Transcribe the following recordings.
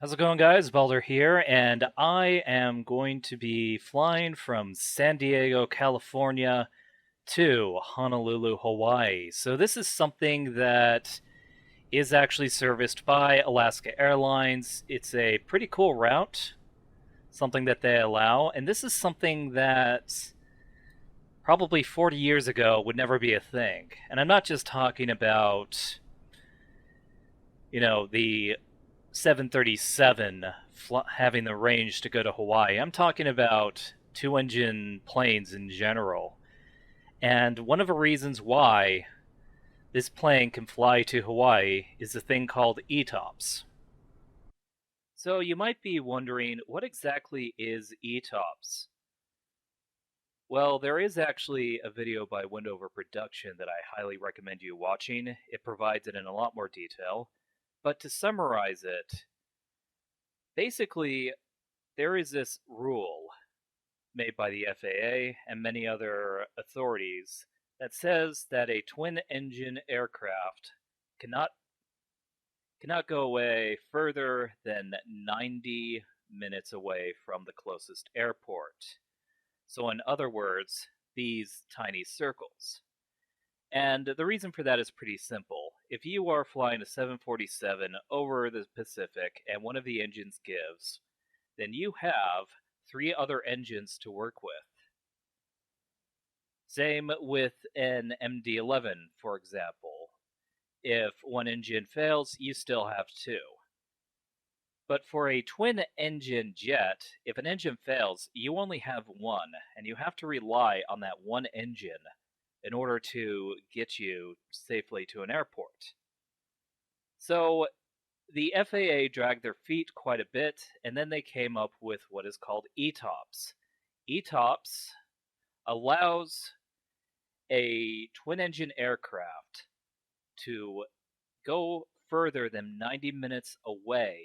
How's it going, guys? Balder here, and I am going to be flying from San Diego, California to Honolulu, Hawaii. So, this is something that is actually serviced by Alaska Airlines. It's a pretty cool route, something that they allow, and this is something that probably 40 years ago would never be a thing. And I'm not just talking about, the 737 having the range to go to Hawaii. I'm talking about two engine planes in general. And one of the reasons why this plane can fly to Hawaii is a thing called ETOPS. So you might be wondering, what exactly is ETOPS? Well, there is actually a video by Wendover Production that I highly recommend you watching. It provides it in a lot more detail. But to summarize it, basically, there is this rule made by the FAA and many other authorities that says that a twin engine aircraft cannot go away further than 90 minutes away from the closest airport. So in other words, these tiny circles. And the reason for that is pretty simple. If you are flying a 747 over the Pacific and one of the engines gives, then you have three other engines to work with. Same with an MD-11, for example. If one engine fails, you still have two. But for a twin engine jet, if an engine fails, you only have one, and you have to rely on that one engine in order to get you safely to an airport. So the FAA dragged their feet quite a bit, and then they came up with what is called ETOPS. ETOPS allows a twin engine aircraft to go further than 90 minutes away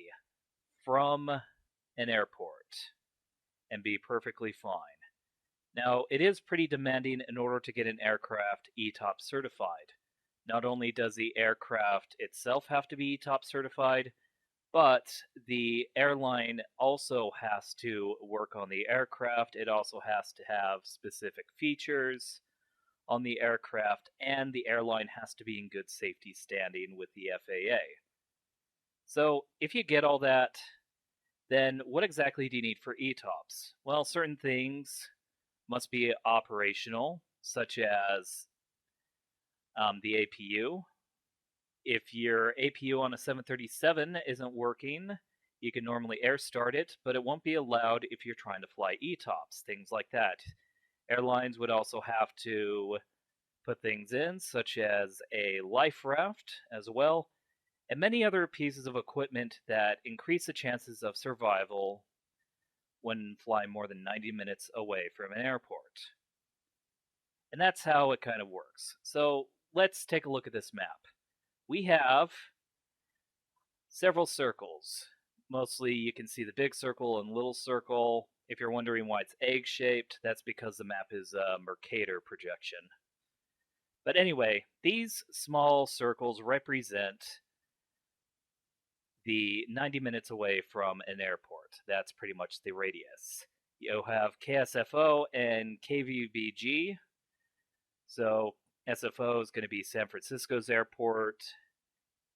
from an airport and be perfectly fine. Now, it is pretty demanding in order to get an aircraft ETOPS certified. Not only does the aircraft itself have to be ETOPS certified, but the airline also has to work on the aircraft. It also has to have specific features on the aircraft, and the airline has to be in good safety standing with the FAA. So, if you get all that, then what exactly do you need for ETOPS? Well, certain things must be operational, such as the APU. If your APU on a 737 isn't working, you can normally air start it, but it won't be allowed if you're trying to fly ETOPS, things like that. Airlines would also have to put things in, such as a life raft as well, and many other pieces of equipment that increase the chances of survival when flying more than 90 minutes away from an airport. And that's how it kind of works. So let's take a look at this map. We have several circles. Mostly you can see the big circle and little circle. If you're wondering why it's egg-shaped, that's because the map is a Mercator projection. But anyway, these small circles represent the 90 minutes away from an airport. That's pretty much the radius. You have KSFO and KVBG. So SFO is going to be San Francisco's airport,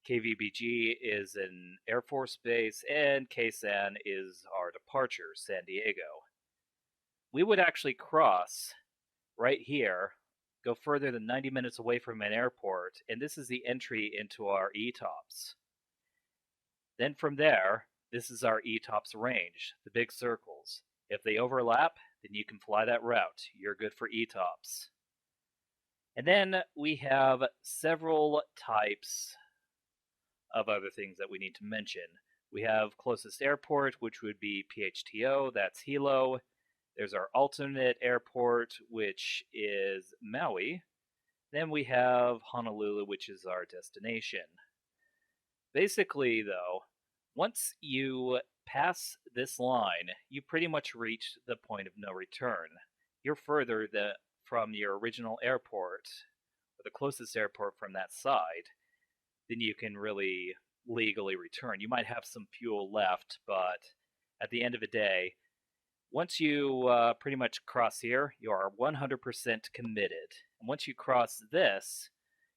KVBG is an Air Force base, and KSAN is our departure, San Diego. We would actually cross right here, go further than 90 minutes away from an airport, and this is the entry into our ETOPS. Then from there, this is our ETOPS range, the big circles. If they overlap, then you can fly that route. You're good for ETOPS. And then we have several types of other things that we need to mention. We have closest airport, which would be PHTO, that's Hilo. There's our alternate airport, which is Maui. Then we have Honolulu, which is our destination. Basically, though, once you pass this line, you pretty much reach the point of no return. You're further from your original airport, or the closest airport from that side, than you can really legally return. You might have some fuel left, but at the end of the day, once you pretty much cross here, you are 100% committed. And once you cross this,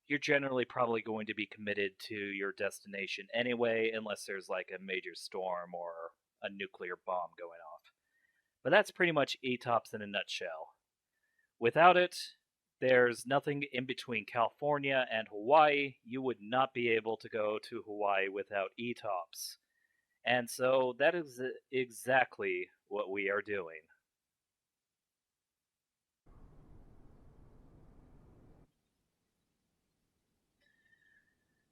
you're generally probably going to be committed to your destination anyway, unless there's like a major storm or a nuclear bomb going off. But that's pretty much ETOPS in a nutshell. Without it, there's nothing in between California and Hawaii. You would not be able to go to Hawaii without ETOPS. And so that is exactly what we are doing.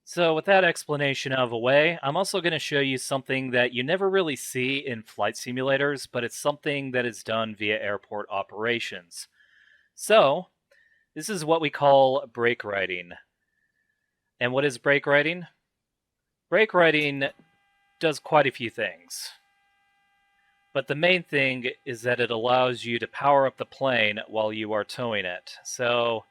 So, with that explanation out of the way, I'm also going to show you something that you never really see in flight simulators, but it's something that is done via airport operations. So, this is what we call brake riding. And what is brake riding? Brake riding does quite a few things. But the main thing is that it allows you to power up the plane while you are towing it. So,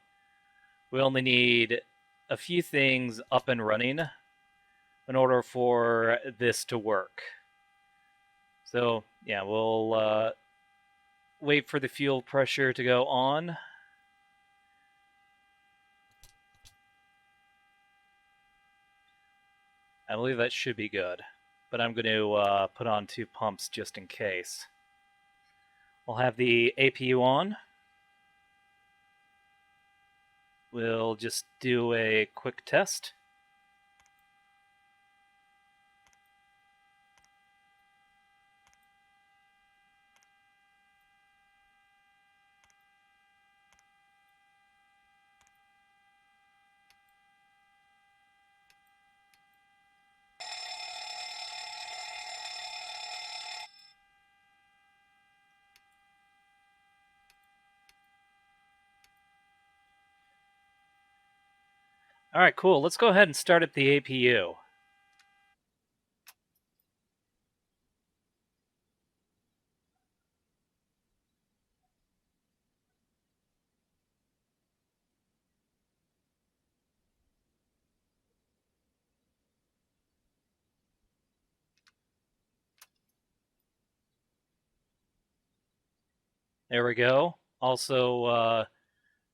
we only need a few things up and running in order for this to work. So, yeah, we'll wait for the fuel pressure to go on. I believe that should be good, but I'm going to put on 2 pumps just in case. We'll have the APU on. We'll just do a quick test. All right, cool. Let's go ahead and start at the APU. There we go. Also,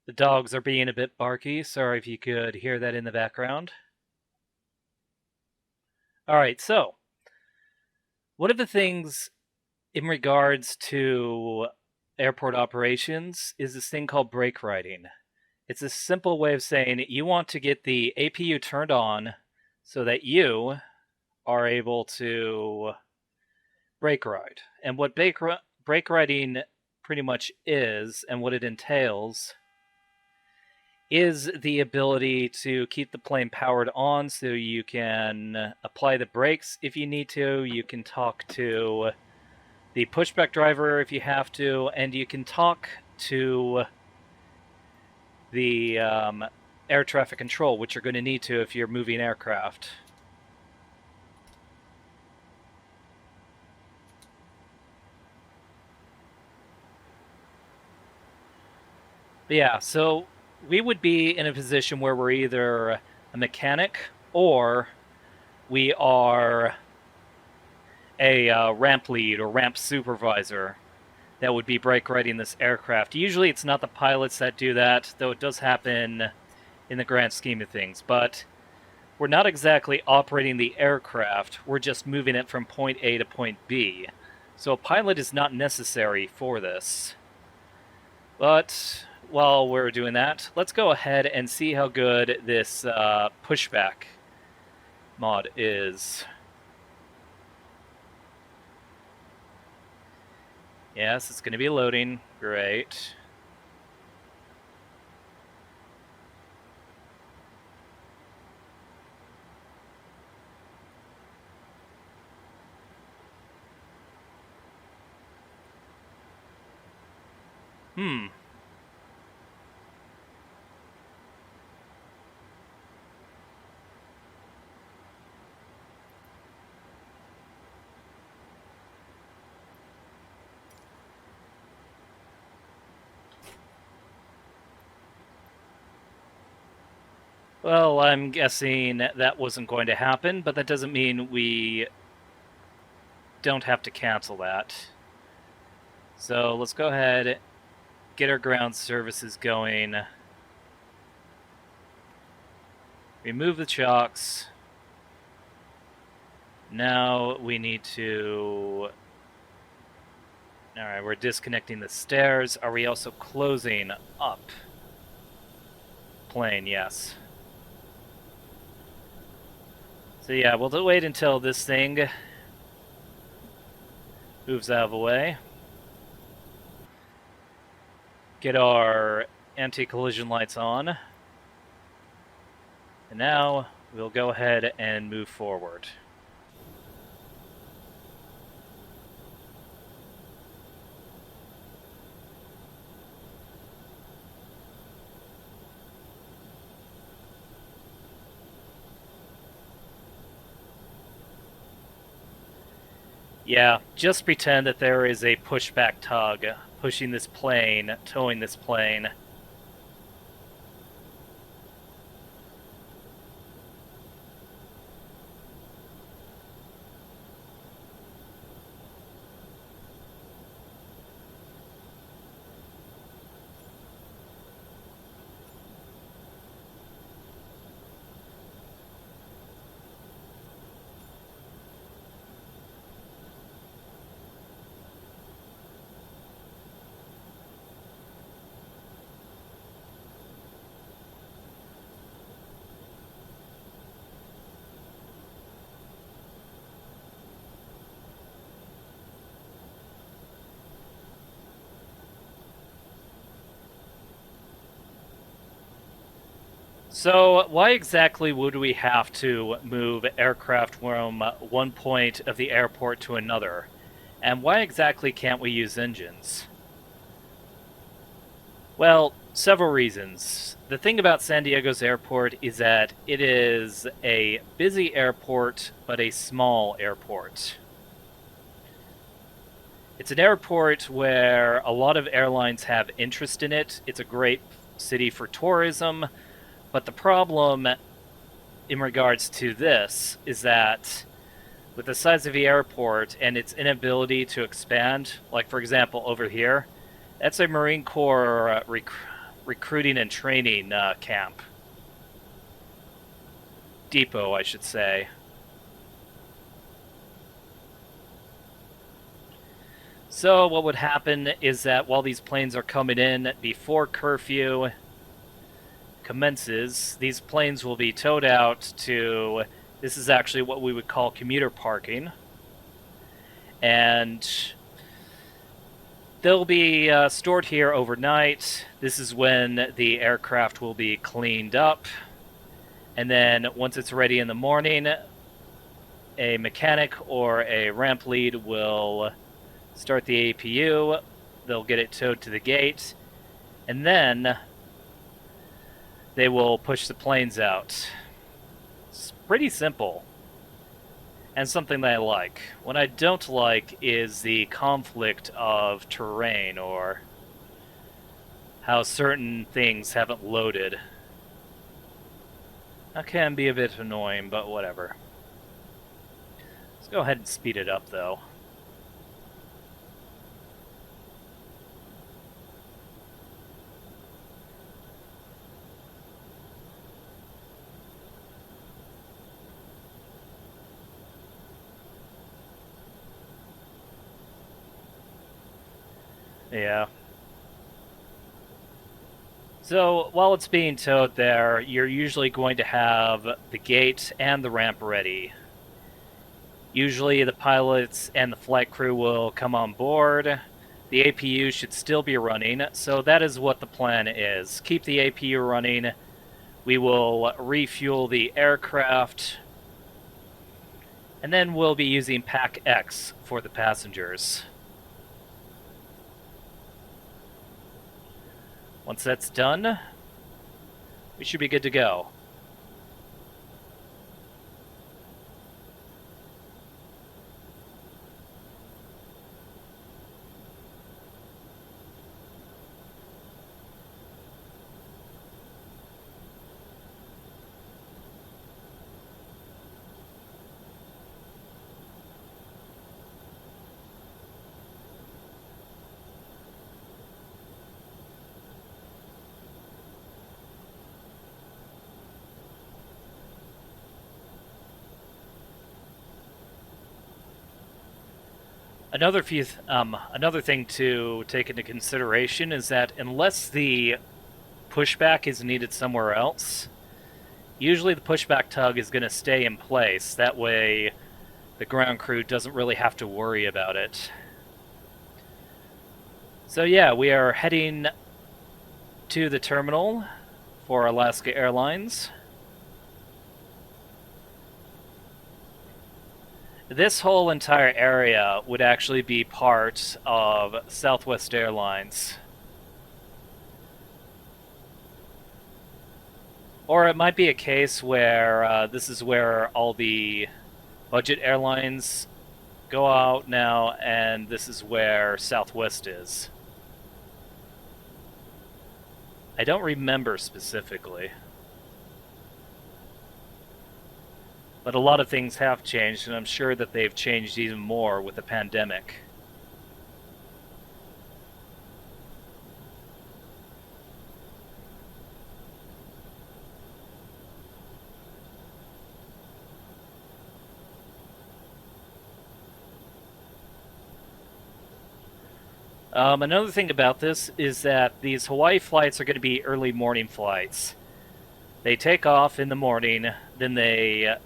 the dogs are being a bit barky. Sorry if you could hear that in the background. All right, so one of the things in regards to airport operations is this thing called brake riding. It's a simple way of saying you want to get the APU turned on so that you are able to brake ride. And what brake riding pretty much is, and what it entails, is the ability to keep the plane powered on so you can apply the brakes if you need to. You can talk to the pushback driver if you have to, and you can talk to the air traffic control, which you're going to need to if you're moving aircraft. But yeah, so we would be in a position where we're either a mechanic or we are a ramp lead or ramp supervisor that would be brake riding this aircraft. Usually it's not the pilots that do that, though it does happen in the grand scheme of things. But we're not exactly operating the aircraft, we're just moving it from point A to point B. So a pilot is not necessary for this. But while we're doing that, let's go ahead and see how good this pushback mod is. Yes, it's going to be loading. Great. Hmm. Well, I'm guessing that wasn't going to happen, but that doesn't mean we don't have to cancel that. So let's go ahead, get our ground services going, remove the chocks. Now we need to... Alright, we're disconnecting the stairs. Are we also closing up? Plane, yes. So yeah, we'll wait until this thing moves out of the way. Get our anti-collision lights on. And now we'll go ahead and move forward. Yeah, just pretend that there is a pushback tug pushing this plane, towing this plane. So, why exactly would we have to move aircraft from one point of the airport to another? And why exactly can't we use engines? Well, several reasons. The thing about San Diego's airport is that it is a busy airport, but a small airport. It's an airport where a lot of airlines have interest in it. It's a great city for tourism, but the problem in regards to this is that with the size of the airport and its inability to expand, like for example over here, that's a Marine Corps recruiting and training camp. Depot, I should say. So what would happen is that while these planes are coming in before curfew commences, these planes will be towed out to, this is actually what we would call commuter parking, and they'll be stored here overnight. This is when the aircraft will be cleaned up, and then once it's ready in the morning, a mechanic or a ramp lead will start the APU, they'll get it towed to the gate, and then they will push the planes out. It's pretty simple, and something that I like. What I don't like is the conflict of terrain, or how certain things haven't loaded. That can be a bit annoying, but whatever. Let's go ahead and speed it up, though. Yeah. So, while it's being towed there, you're usually going to have the gate and the ramp ready. Usually the pilots and the flight crew will come on board. The APU should still be running, so that is what the plan is. Keep the APU running. We will refuel the aircraft, and then we'll be using Pack X for the passengers. Once that's done, we should be good to go. Another thing to take into consideration is that unless the pushback is needed somewhere else, usually the pushback tug is going to stay in place. That way, the ground crew doesn't really have to worry about it. So yeah, we are heading to the terminal for Alaska Airlines. This whole entire area would actually be part of Southwest Airlines. Or it might be a case where this is where all the budget airlines go out now, and this is where Southwest is. I don't remember specifically. But a lot of things have changed, and I'm sure that they've changed even more with the pandemic. Another thing about this is that these Hawaii flights are going to be early morning flights. They take off in the morning, then they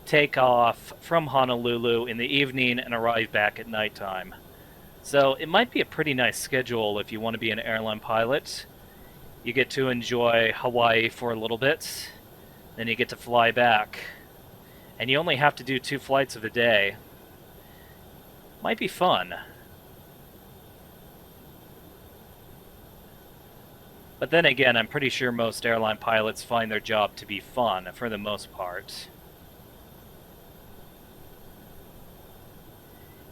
take off from Honolulu in the evening and arrive back at nighttime. So it might be a pretty nice schedule if you want to be an airline pilot. You get to enjoy Hawaii for a little bit, then you get to fly back. And you only have to do 2 flights of a day. Might be fun. But then again, I'm pretty sure most airline pilots find their job to be fun for the most part.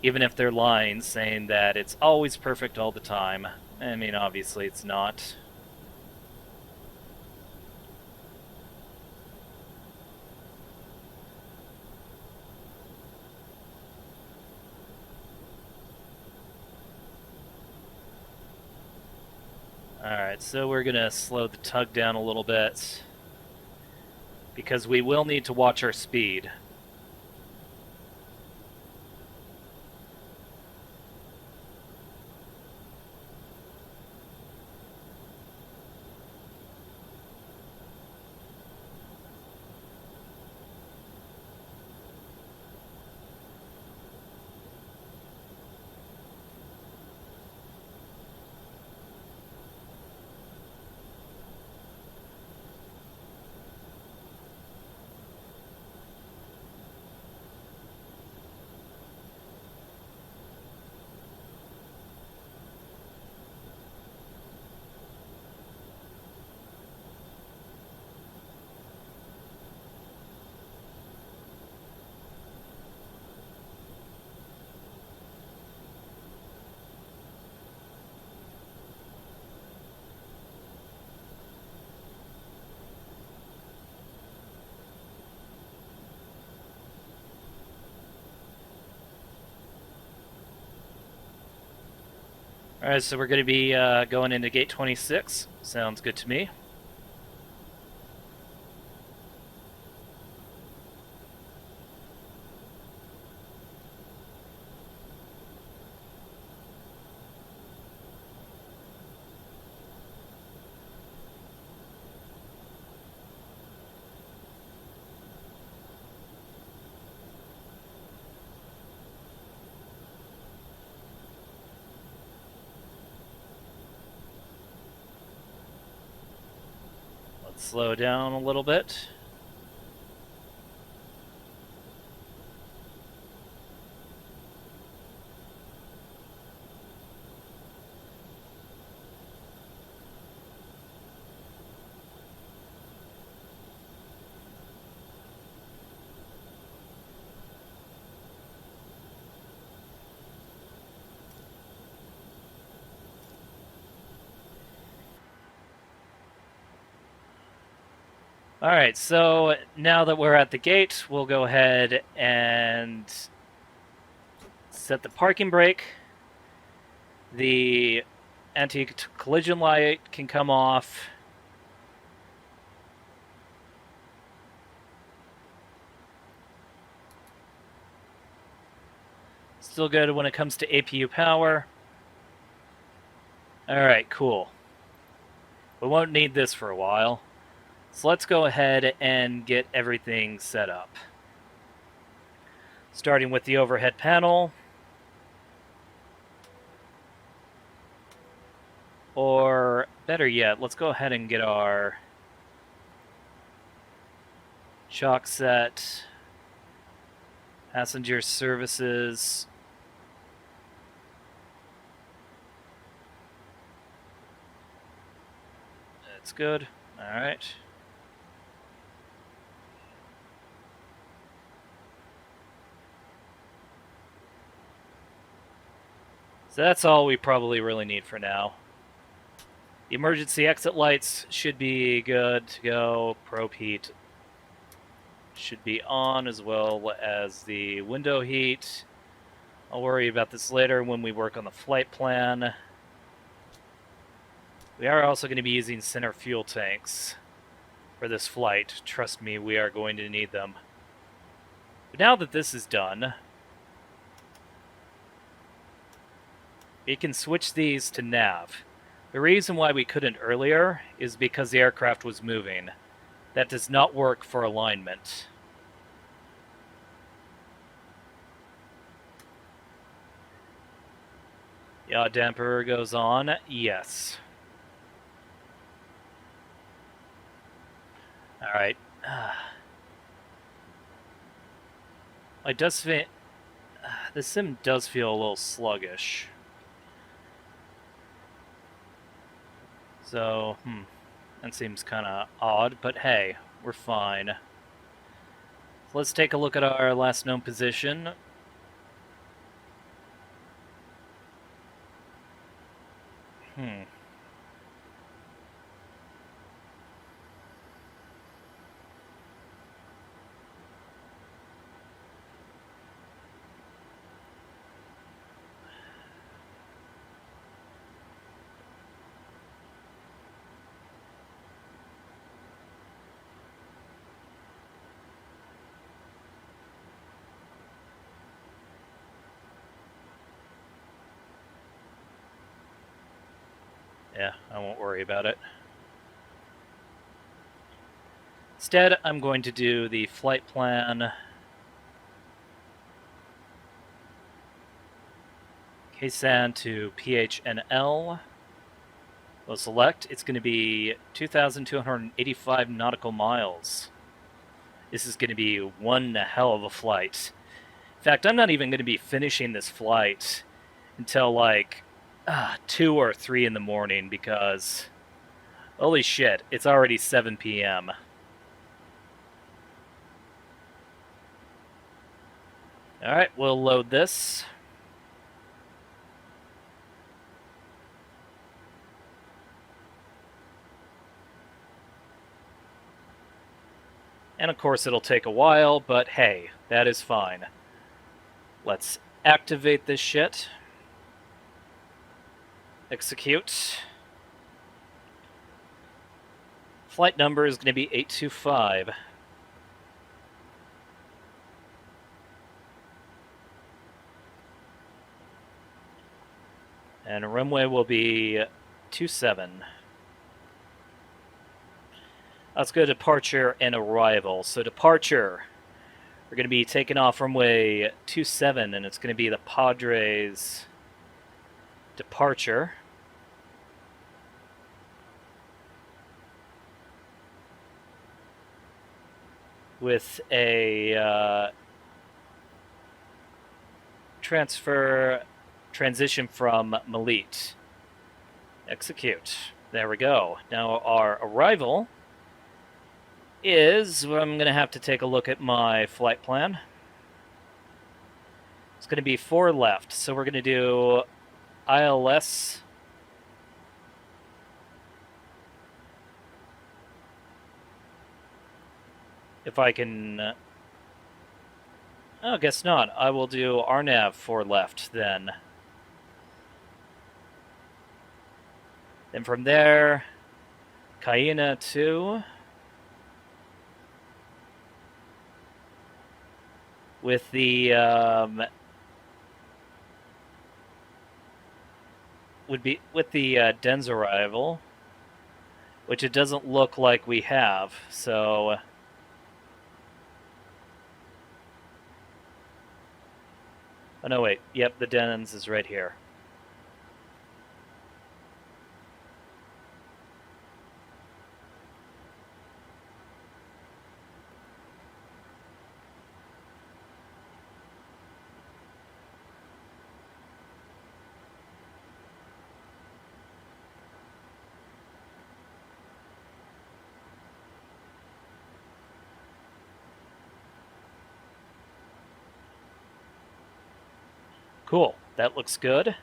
Even if they're lying, saying that it's always perfect all the time. I mean, obviously it's not. Alright, so we're gonna slow the tug down a little bit, because we will need to watch our speed. Alright, so we're going to be going into gate 26. Sounds good to me. Let's slow down a little bit. Alright, so now that we're at the gate, we'll go ahead and set the parking brake. The anti-collision light can come off. Still good when it comes to APU power. Alright, cool. We won't need this for a while. So let's go ahead and get everything set up. Starting with the overhead panel. Or, better yet, let's go ahead and get our chalk set, passenger services. That's good. All right. So that's all we probably really need for now. The emergency exit lights should be good to go. Probe heat should be on, as well as the window heat. I'll worry about this later when we work on the flight plan. We are also going to be using center fuel tanks for this flight. Trust me, we are going to need them. But now that this is done, we can switch these to nav. The reason why we couldn't earlier is because the aircraft was moving. That does not work for alignment. Yaw damper goes on. Yes. Alright. The sim does feel a little sluggish. So, that seems kind of odd, but hey, we're fine. So let's take a look at our last known position. Yeah, I won't worry about it. Instead, I'm going to do the flight plan. KSAN to PHNL. We'll select. It's going to be 2,285 nautical miles. This is going to be one hell of a flight. In fact, I'm not even going to be finishing this flight until like 2 or 3 in the morning because, holy shit, it's already 7 p.m. Alright, we'll load this. And of course it'll take a while, but hey, that is fine. Let's activate this shit. Execute. Flight number is going to be 825. And runway will be 27. Let's go to departure and arrival. So departure, we're going to be taking off runway 27, and it's going to be the Padres departure. With a transition from Malit. Execute. There we go. Now our arrival is, I'm going to have to take a look at my flight plan. It's going to be 4 left, so we're going to do ILS. If I can... oh, guess not. I will do RNAV 4 left, then. Then from there, Kaina 2. With the would be with the DENS arrival, which it doesn't look like we have, so... Oh, no, wait. Yep, the DENS is right here. Cool. That looks good.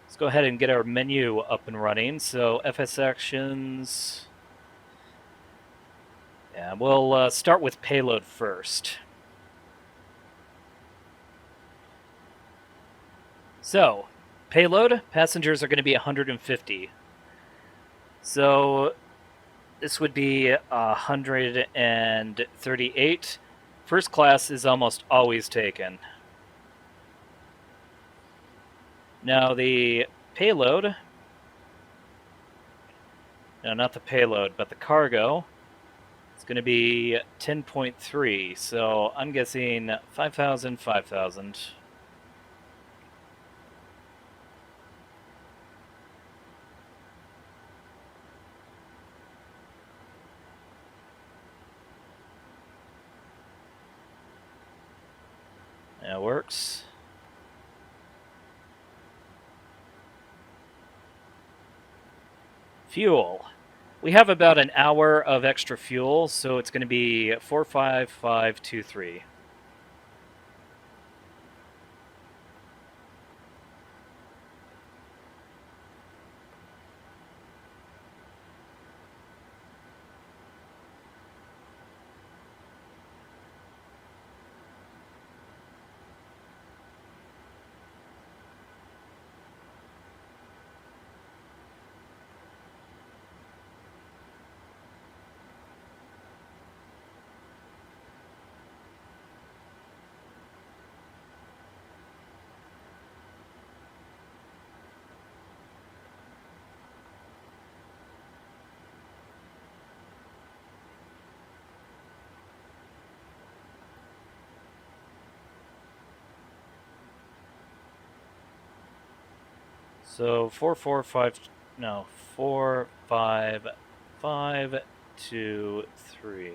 Let's go ahead and get our menu up and running. So FS actions. Yeah, we'll start with payload first. So, payload, passengers are going to be 150. So, this would be 138. First class is almost always taken. Now the payload, no, not the payload, but the cargo, it's going to be 10.3, so I'm guessing 5,000, 5,000. That works. Fuel. We have about an hour of extra fuel, so it's going to be 45523. So 45523.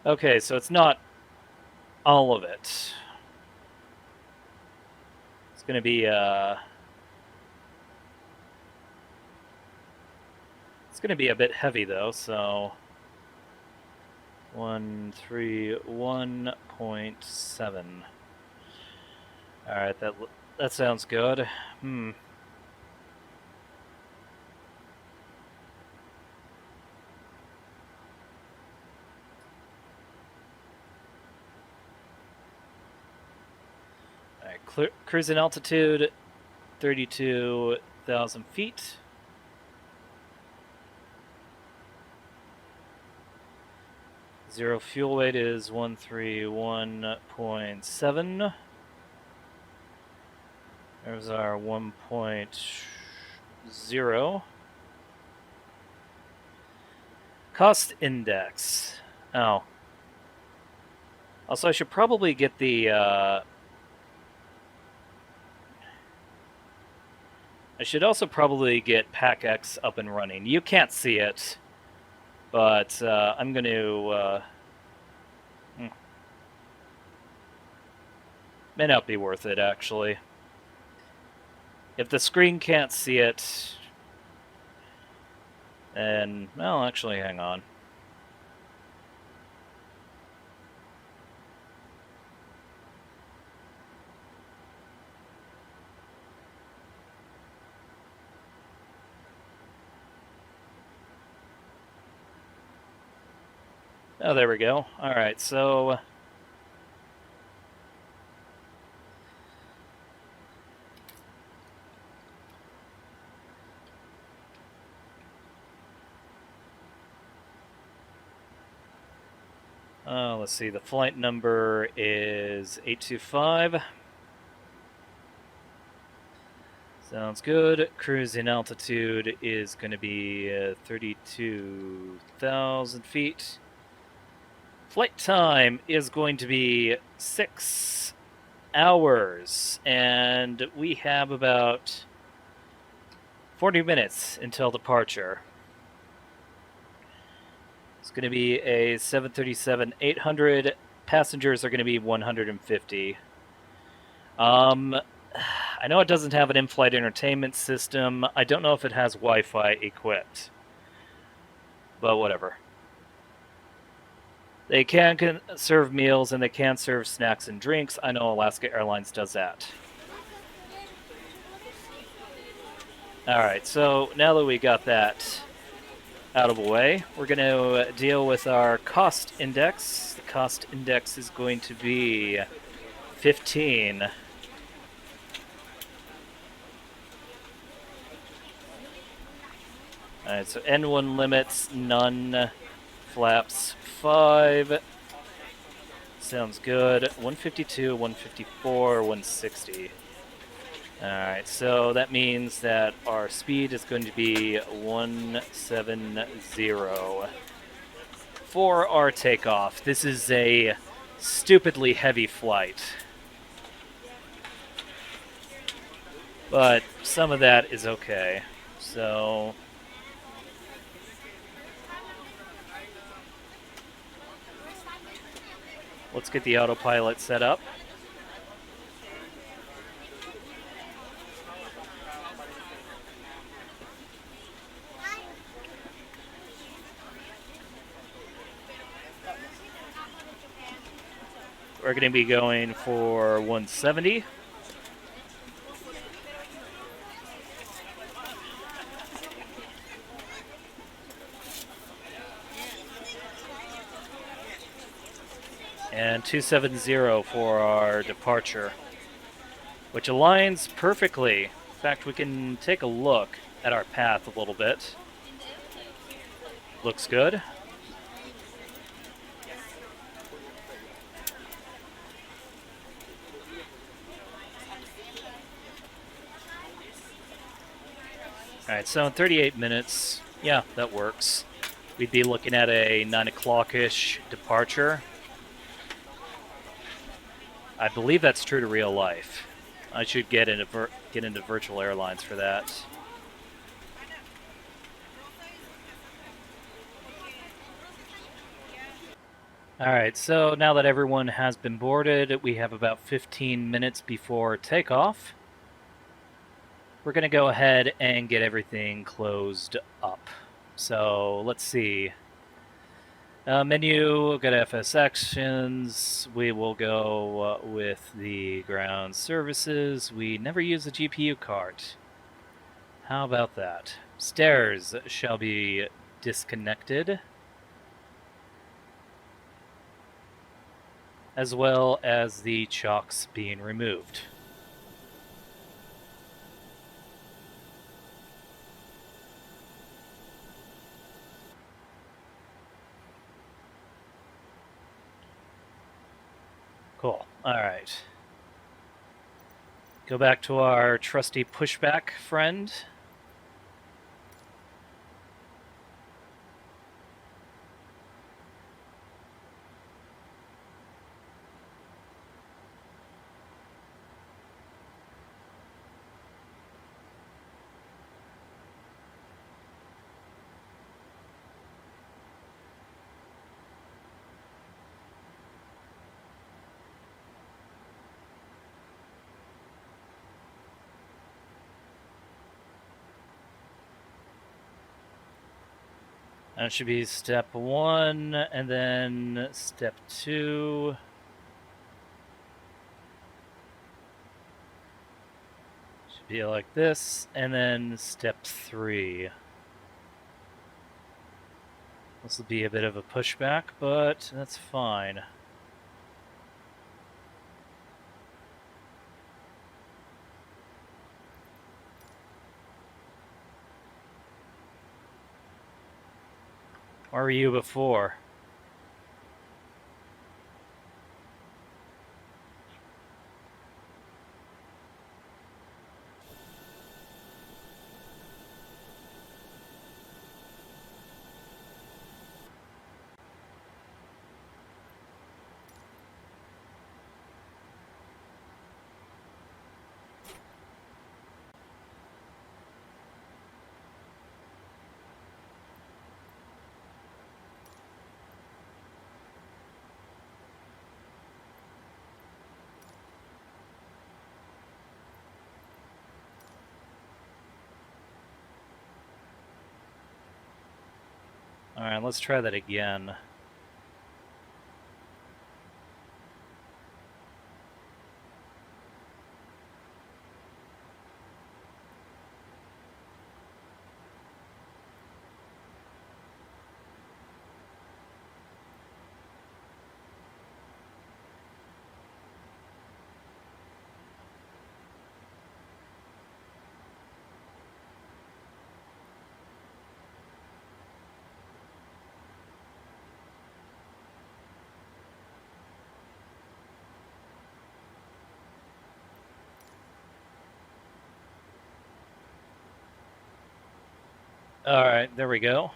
Okay, so it's not all of it. It's going to be it's going to be a bit heavy though, so 131.7. All right, that sounds good. All right, cruising altitude 32,000 feet. Zero fuel weight is 131.7. There's our 1.0. Cost index. Oh. Also, I should probably get the... I should also probably get PAC-X up and running. You can't see it, but I'm going to... may not be worth it, actually. If the screen can't see it, then... Well, actually, hang on. Oh, there we go. All right, so... Let's see, the flight number is 825. Sounds good. Cruising altitude is going to be 32,000 feet. Flight time is going to be 6 hours, and we have about 40 minutes until departure. It's going to be a 737-800. Passengers are going to be 150. I know it doesn't have an in-flight entertainment system. I don't know if it has Wi-Fi equipped, but whatever. They can serve meals and they can serve snacks and drinks. I know Alaska Airlines does that. Alright, so now that we got that out of the way, we're going to deal with our cost index. The cost index is going to be 15. Alright, so N1 limits, none. Flaps, 5. Sounds good. 152, 154, 160. Alright, so that means that our speed is going to be 170 for our takeoff. This is a stupidly heavy flight, but some of that is okay. So let's get the autopilot set up. We're going to be going for 170. And 270 for our departure, which aligns perfectly. In fact, we can take a look at our path a little bit. Looks good. Alright, so in 38 minutes, yeah, that works. We'd be looking at a 9 o'clock-ish departure. I believe that's true to real life. I should get into Virtual Airlines for that. Alright, so now that everyone has been boarded, we have about 15 minutes before takeoff. We're going to go ahead and get everything closed up. So let's see. Menu, go to FS Actions. We will go with the ground services. We never use the GPU cart. How about that? Stairs shall be disconnected, as well as the chocks being removed. Cool. All right. Go back to our trusty pushback friend. That should be step 1, and then step 2. Should be like this, and then step 3. This will be a bit of a pushback, but that's fine. Where were you before? Alright, let's try that again. Alright, there we go.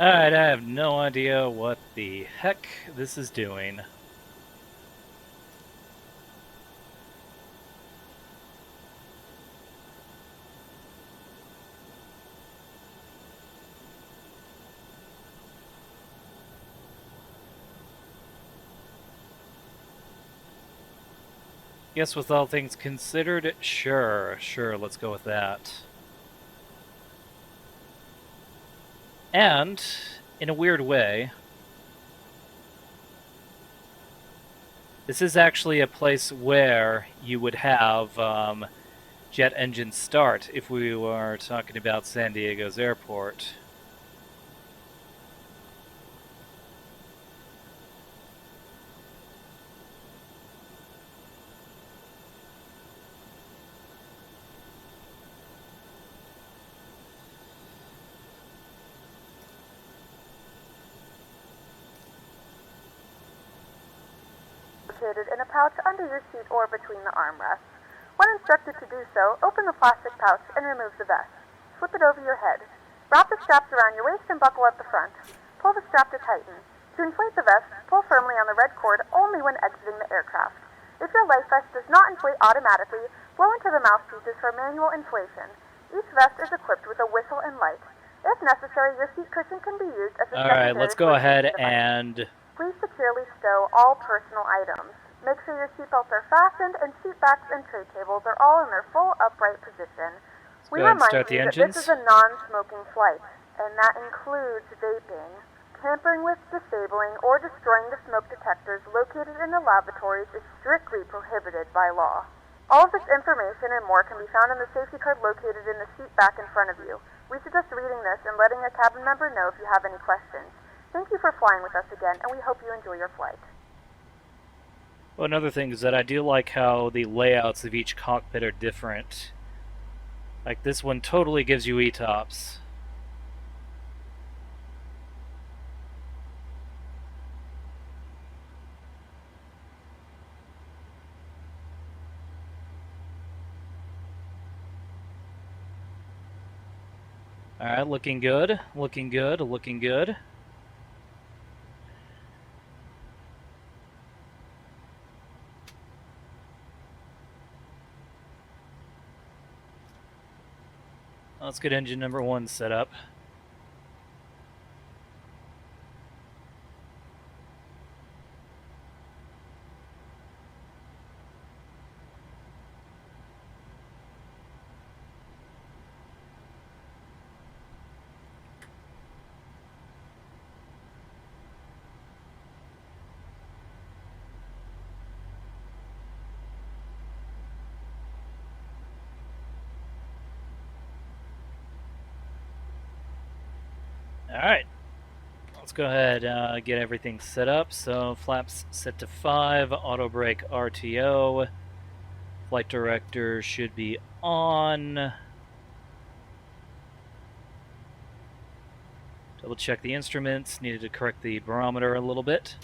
Alright, I have no idea what the heck this is doing. Guess with all things considered, sure, let's go with that. And, in a weird way, this is actually a place where you would have jet engine start if we were talking about San Diego's airport. In a pouch under your seat or between the armrests. When instructed to do so, open the plastic pouch and remove the vest. Slip it over your head. Wrap the straps around your waist and buckle at the front. Pull the strap to tighten. To inflate the vest, pull firmly on the red cord only when exiting the aircraft. If your life vest does not inflate automatically, blow into the mouthpieces for manual inflation. Each vest is equipped with a whistle and light. If necessary, your seat cushion can be used as a secondary. Alright, let's go ahead and... Please securely stow all personal items. Make sure your seatbelts are fastened and seat backs and tray tables are all in their full upright position. We remind you that this is a non-smoking flight, and that includes vaping. Tampering with, disabling, or destroying the smoke detectors located in the lavatories is strictly prohibited by law. All of this information and more can be found in the safety card located in the seat back in front of you. We suggest reading this and letting a cabin member know if you have any questions. Thank you for flying with us again, and we hope you enjoy your flight. Well, another thing is that I do like how the layouts of each cockpit are different. Like, this one totally gives you ETOPS. Alright, looking good, looking good, looking good. Let's get engine number 1 set up. Alright, let's go ahead and get everything set up. So flaps set to 5, auto brake RTO, flight director should be on. Double check the instruments, needed to correct the barometer a little bit.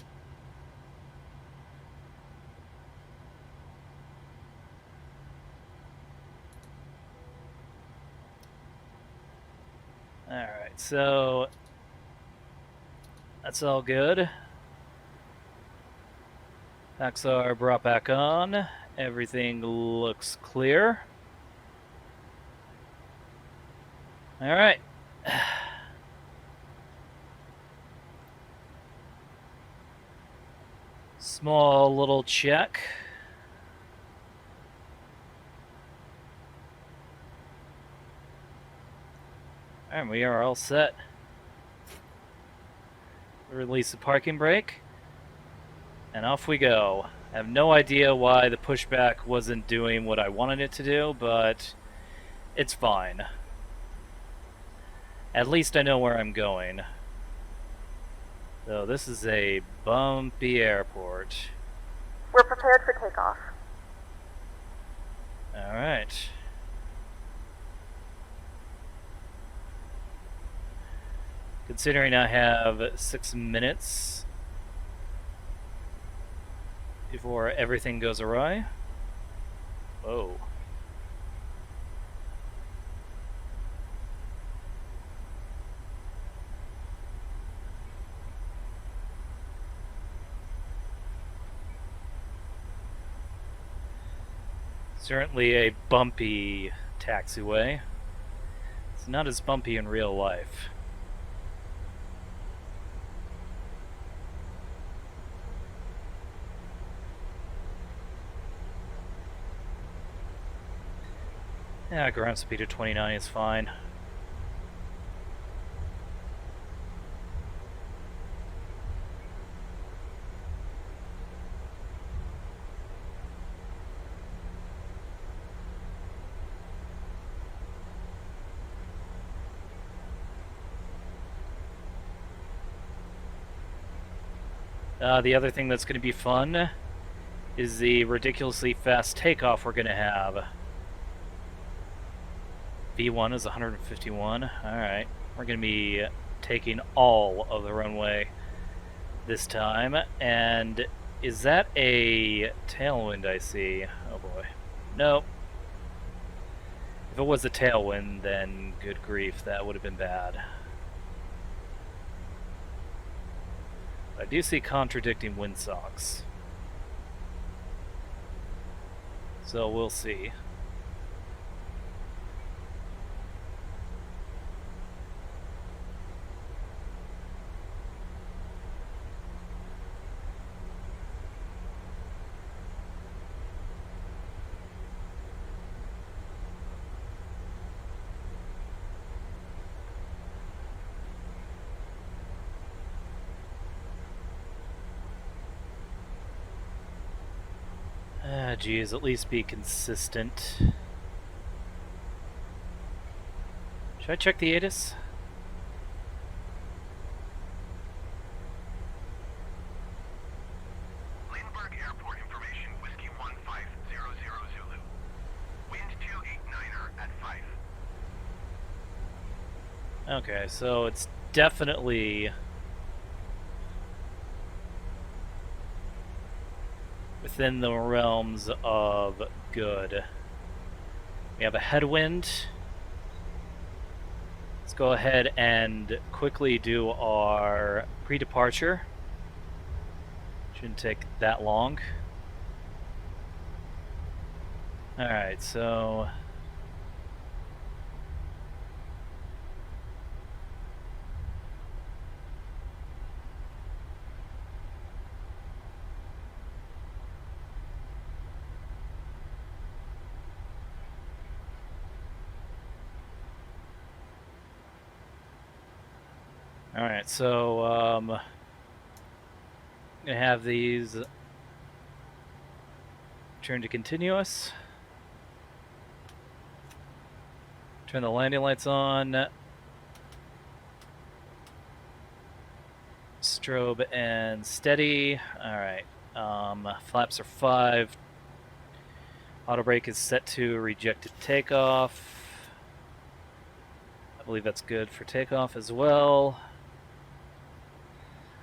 Alright, so that's all good. Packs are brought back on. Everything looks clear. Alright. Small little check. And we are all set. Release the parking brake. And off we go. I have no idea why the pushback wasn't doing what I wanted it to do, but it's fine. At least I know where I'm going. So this is a bumpy airport. We're prepared for takeoff. Alright. Considering I have 6 minutes before everything goes awry. Whoa. Certainly a bumpy taxiway. It's not as bumpy in real life. Yeah, ground speed of 29 is fine. The other thing that's going to be fun is the ridiculously fast takeoff we're going to have. V1 is 151. Alright, we're going to be taking all of the runway this time. And is that a tailwind I see? Oh boy. Nope. If it was a tailwind, then good grief, that would have been bad. I do see contradicting windsocks. So we'll see. Geez, at least be consistent. Should I check the ATIS? Lindbergh Airport information, Whiskey 1500 Zulu. Wind 289er at 5. Okay, so it's definitely within the realms of good. We have a headwind. Let's go ahead and quickly do our pre-departure. Shouldn't take that long. Alright, so Alright, so I'm going to have these turn to continuous. Turn the landing lights on. Strobe and steady. Alright. Flaps are 5. Auto brake is set to rejected takeoff. I believe that's good for takeoff as well.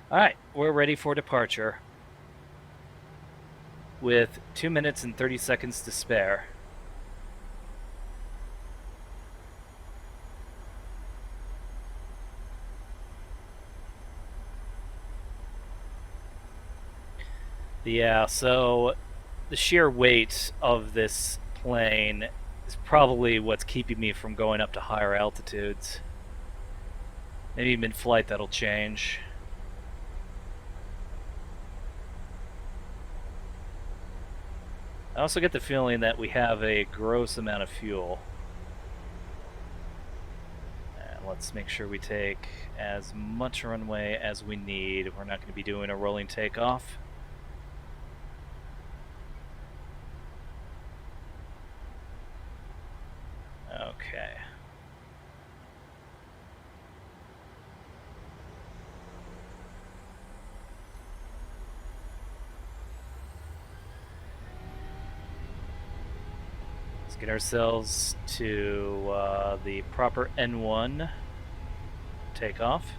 Alright, we're ready for departure. With 2 minutes and 30 seconds to spare. Yeah, so the sheer weight of this plane is probably what's keeping me from going up to higher altitudes. Maybe mid-flight that'll change. I also get the feeling that we have a gross amount of fuel. And let's make sure we take as much runway as we need. We're not going to be doing a rolling takeoff. Okay. Let's get ourselves to the proper N1 takeoff.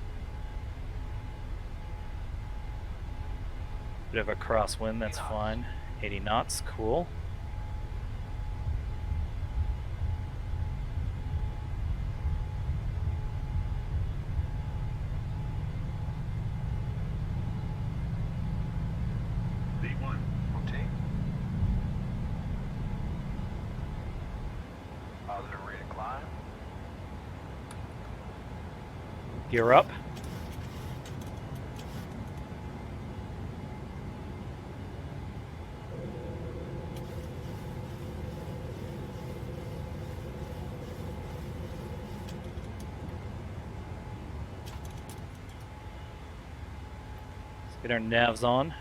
Bit of a crosswind, that's fine. 80 knots, cool. Gear up. Let's get our navs on.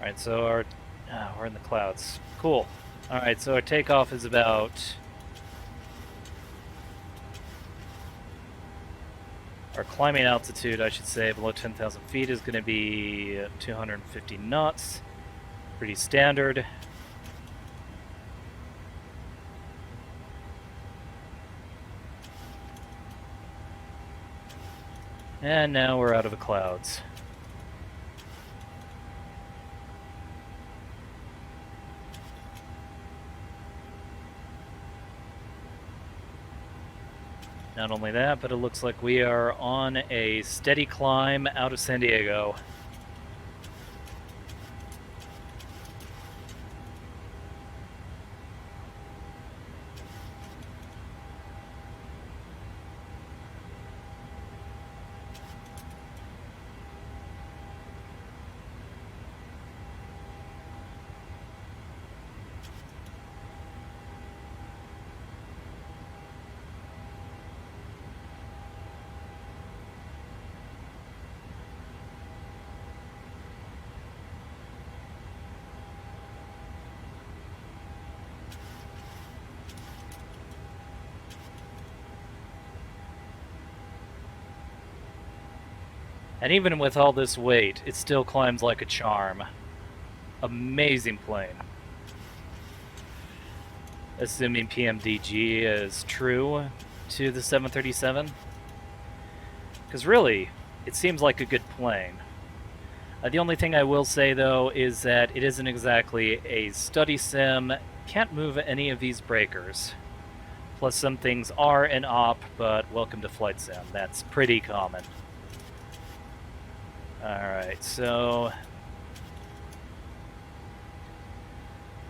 Alright, so our we're in the clouds. Cool. Alright, so our takeoff is about... Our climbing altitude, I should say, below 10,000 feet is going to be 250 knots. Pretty standard. And now we're out of the clouds. Not only that, but it looks like we are on a steady climb out of San Diego. And even with all this weight, it still climbs like a charm. Amazing plane. Assuming PMDG is true to the 737. Because really, it seems like a good plane. The only thing I will say, though, is that it isn't exactly a study sim. Can't move any of these breakers. Plus, some things are an op, but welcome to Flight Sim. That's pretty common. Alright, so...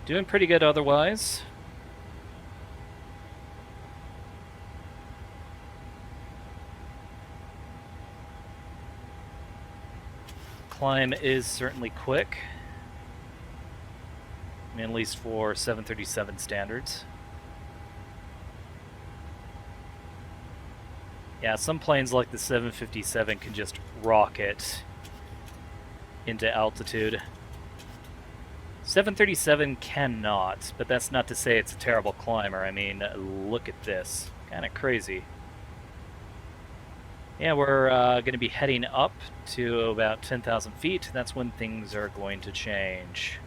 doing pretty good otherwise. Climb is certainly quick. I mean, at least for 737 standards. Yeah, some planes like the 757 can just rocket into altitude. 737 cannot, but that's not to say it's a terrible climber. I mean, look at this. Kind of crazy. Yeah, we're going to be heading up to about 10,000 feet. That's when things are going to change.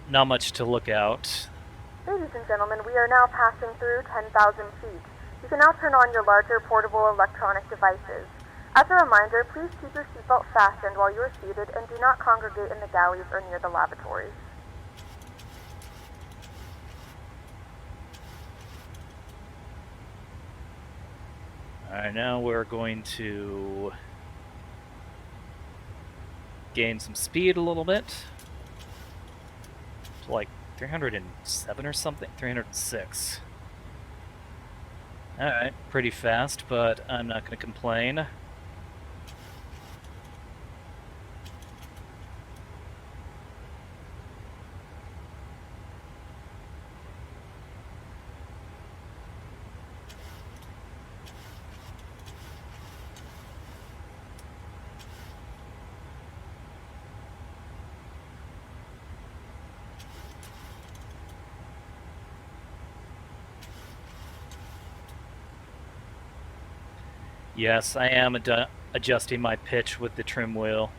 Not much to look out. Ladies and gentlemen, we are now passing through 10,000 feet. You can now turn on your larger portable electronic devices. As a reminder, please keep your seatbelt fastened while you are seated and do not congregate in the galleys or near the lavatories. Alright, now we're going to gain some speed a little bit. To like 307 or something? 306. Alright, pretty fast, but I'm not going to complain. Yes, I am adjusting my pitch with the trim wheel,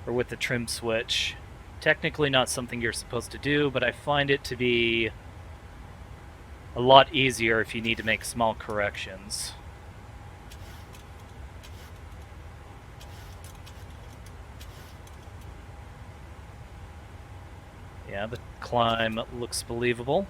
or with the trim switch. Technically not something you're supposed to do, but I find it to be a lot easier if you need to make small corrections. Yeah, the climb looks believable.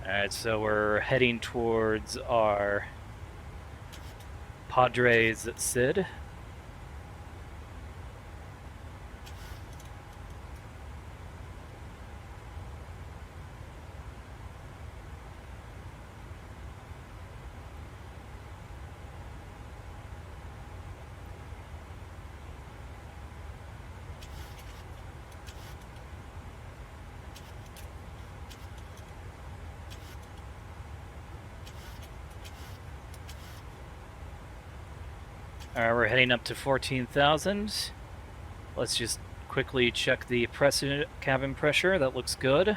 Alright, so we're heading towards our Padres at Sid. Alright, we're heading up to 14,000. Let's just quickly check the cabin pressure. That looks good.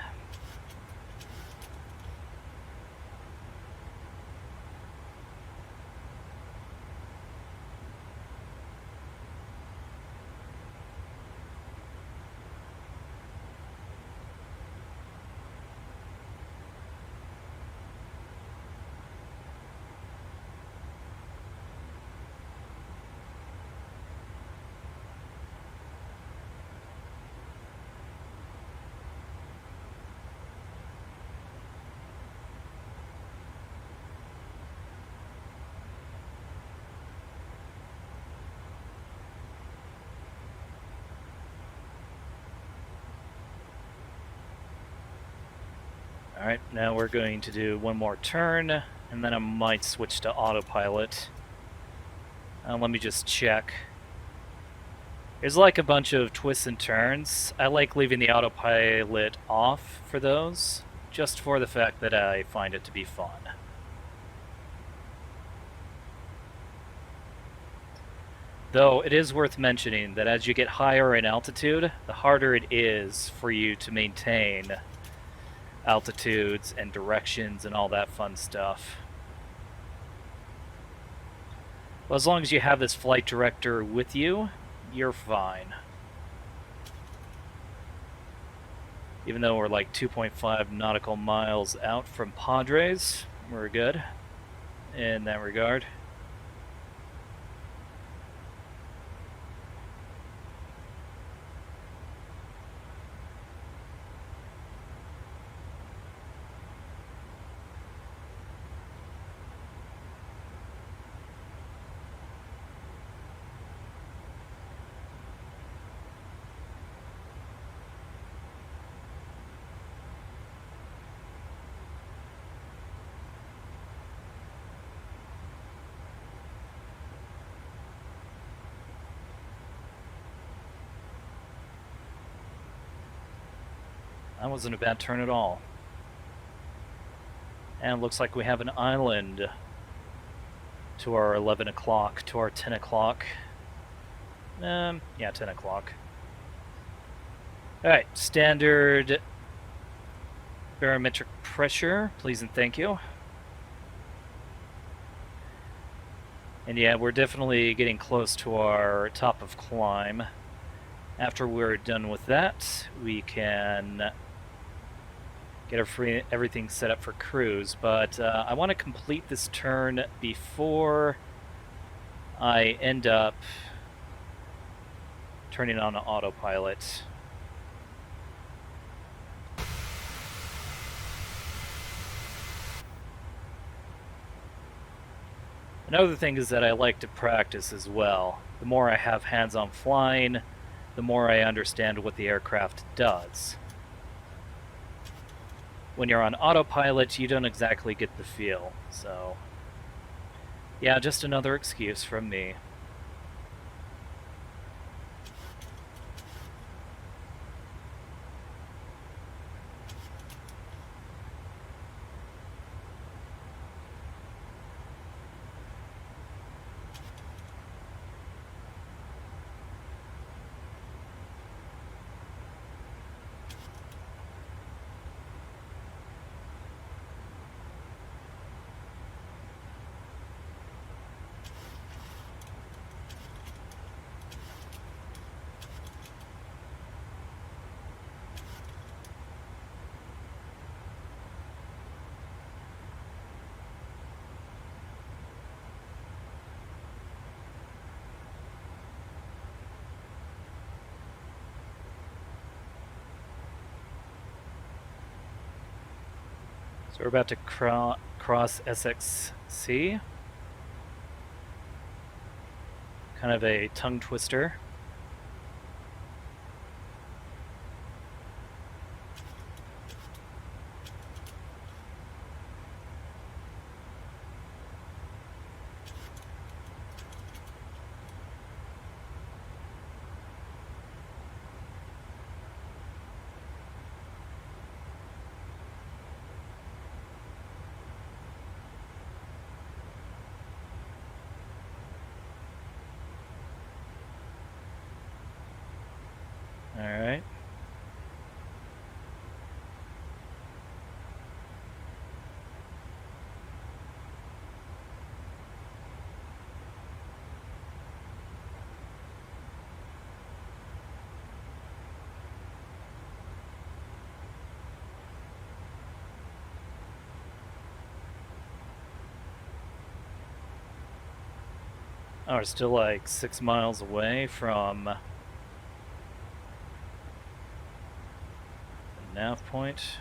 Alright, now we're going to do one more turn, and then I might switch to autopilot. Let me just check. There's like a bunch of twists and turns. I like leaving the autopilot off for those, just for the fact that I find it to be fun. Though it is worth mentioning that as you get higher in altitude, the harder it is for you to maintain altitudes and directions and all that fun stuff. Well, as long as you have this flight director with you, you're fine. Even though we're like 2.5 nautical miles out from Padres, we're good in that regard. That wasn't a bad turn at all. And it looks like we have an island to our 11 o'clock, to our 10 o'clock. Yeah, 10 o'clock. Alright, standard barometric pressure, please and thank you. And yeah, we're definitely getting close to our top of climb. After we're done with that, we can get everything set up for cruise, but I want to complete this turn before I end up turning on autopilot. Another thing is that I like to practice as well. The more I have hands-on flying, the more I understand what the aircraft does. When you're on autopilot, you don't exactly get the feel, so yeah, just another excuse from me. So we're about to cross SXC. Kind of a tongue twister. Alright. Oh, we're still like 6 miles away from the nav point.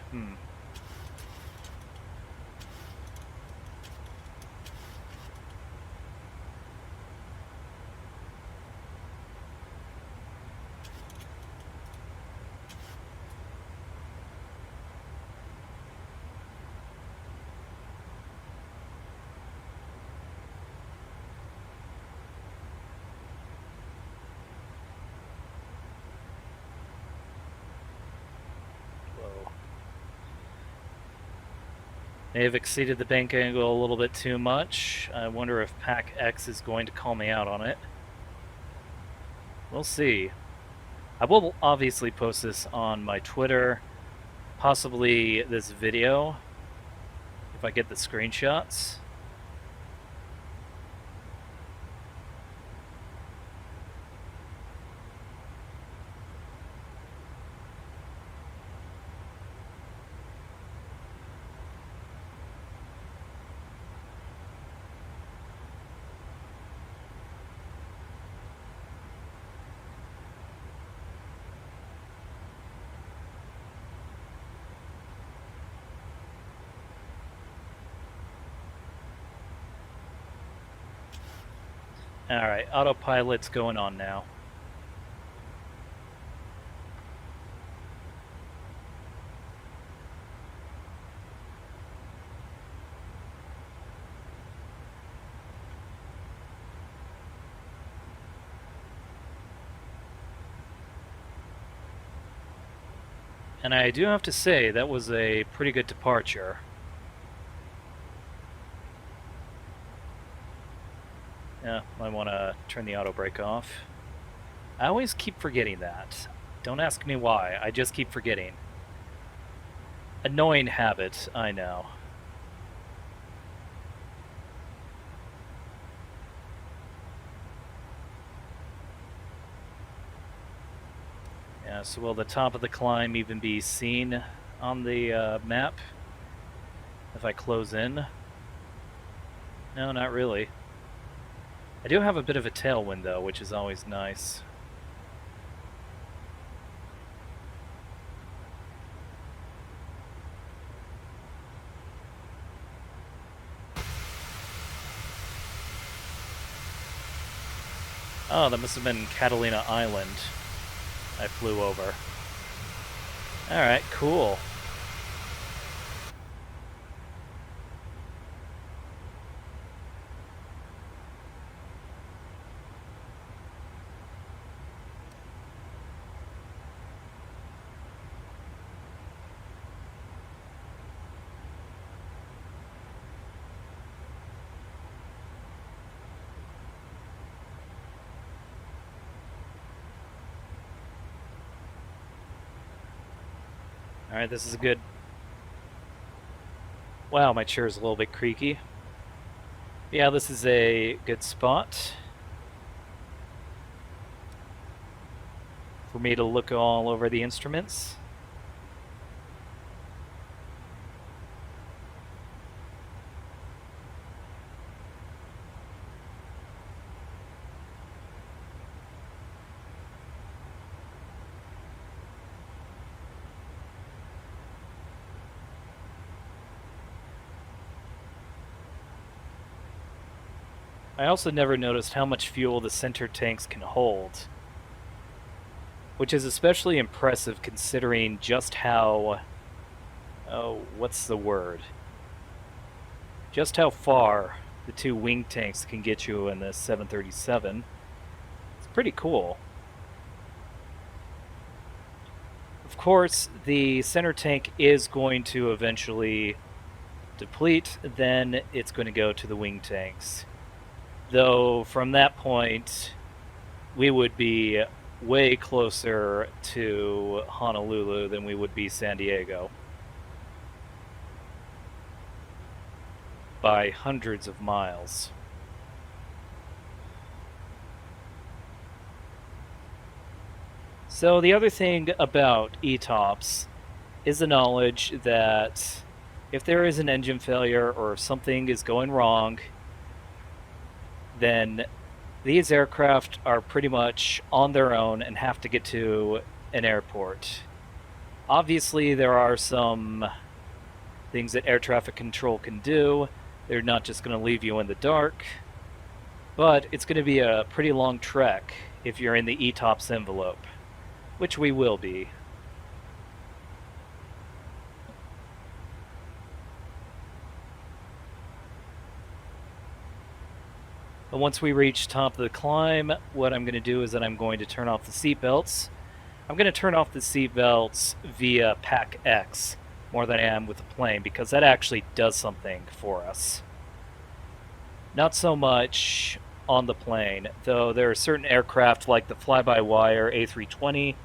May have exceeded the bank angle a little bit too much. I wonder if Pack X is going to call me out on it. We'll see. I will obviously post this on my Twitter, possibly this video, if I get the screenshots. Alright, autopilot's going on now. And I do have to say, that was a pretty good departure. Yeah, I want to turn the auto brake off. I always keep forgetting that. Don't ask me why, I just keep forgetting. Annoying habit, I know. Yeah, so will the top of the climb even be seen on the map if I close in? No, not really. I do have a bit of a tailwind though, which is always nice. Oh, that must have been Catalina Island I flew over. Alright, cool. Alright, this is a good... Wow, my chair is a little bit creaky. Yeah, this is a good spot for me to look all over the instruments. I also never noticed how much fuel the center tanks can hold, which is especially impressive considering just how... oh, what's the word? Just how far the two wing tanks can get you in the 737. It's pretty cool. Of course, the center tank is going to eventually deplete, then it's going to go to the wing tanks. Though from that point, we would be way closer to Honolulu than we would be San Diego. By hundreds of miles. So the other thing about ETOPS is the knowledge that if there is an engine failure or something is going wrong, then these aircraft are pretty much on their own and have to get to an airport. Obviously, there are some things that air traffic control can do. They're not just going to leave you in the dark, but it's going to be a pretty long trek if you're in the ETOPS envelope, which we will be. But once we reach top of the climb, what I'm going to do is that I'm going to turn off the seatbelts. I'm going to turn off the seatbelts via Pack X more than I am with the plane, because that actually does something for us. Not so much on the plane, though there are certain aircraft like the fly-by-wire A320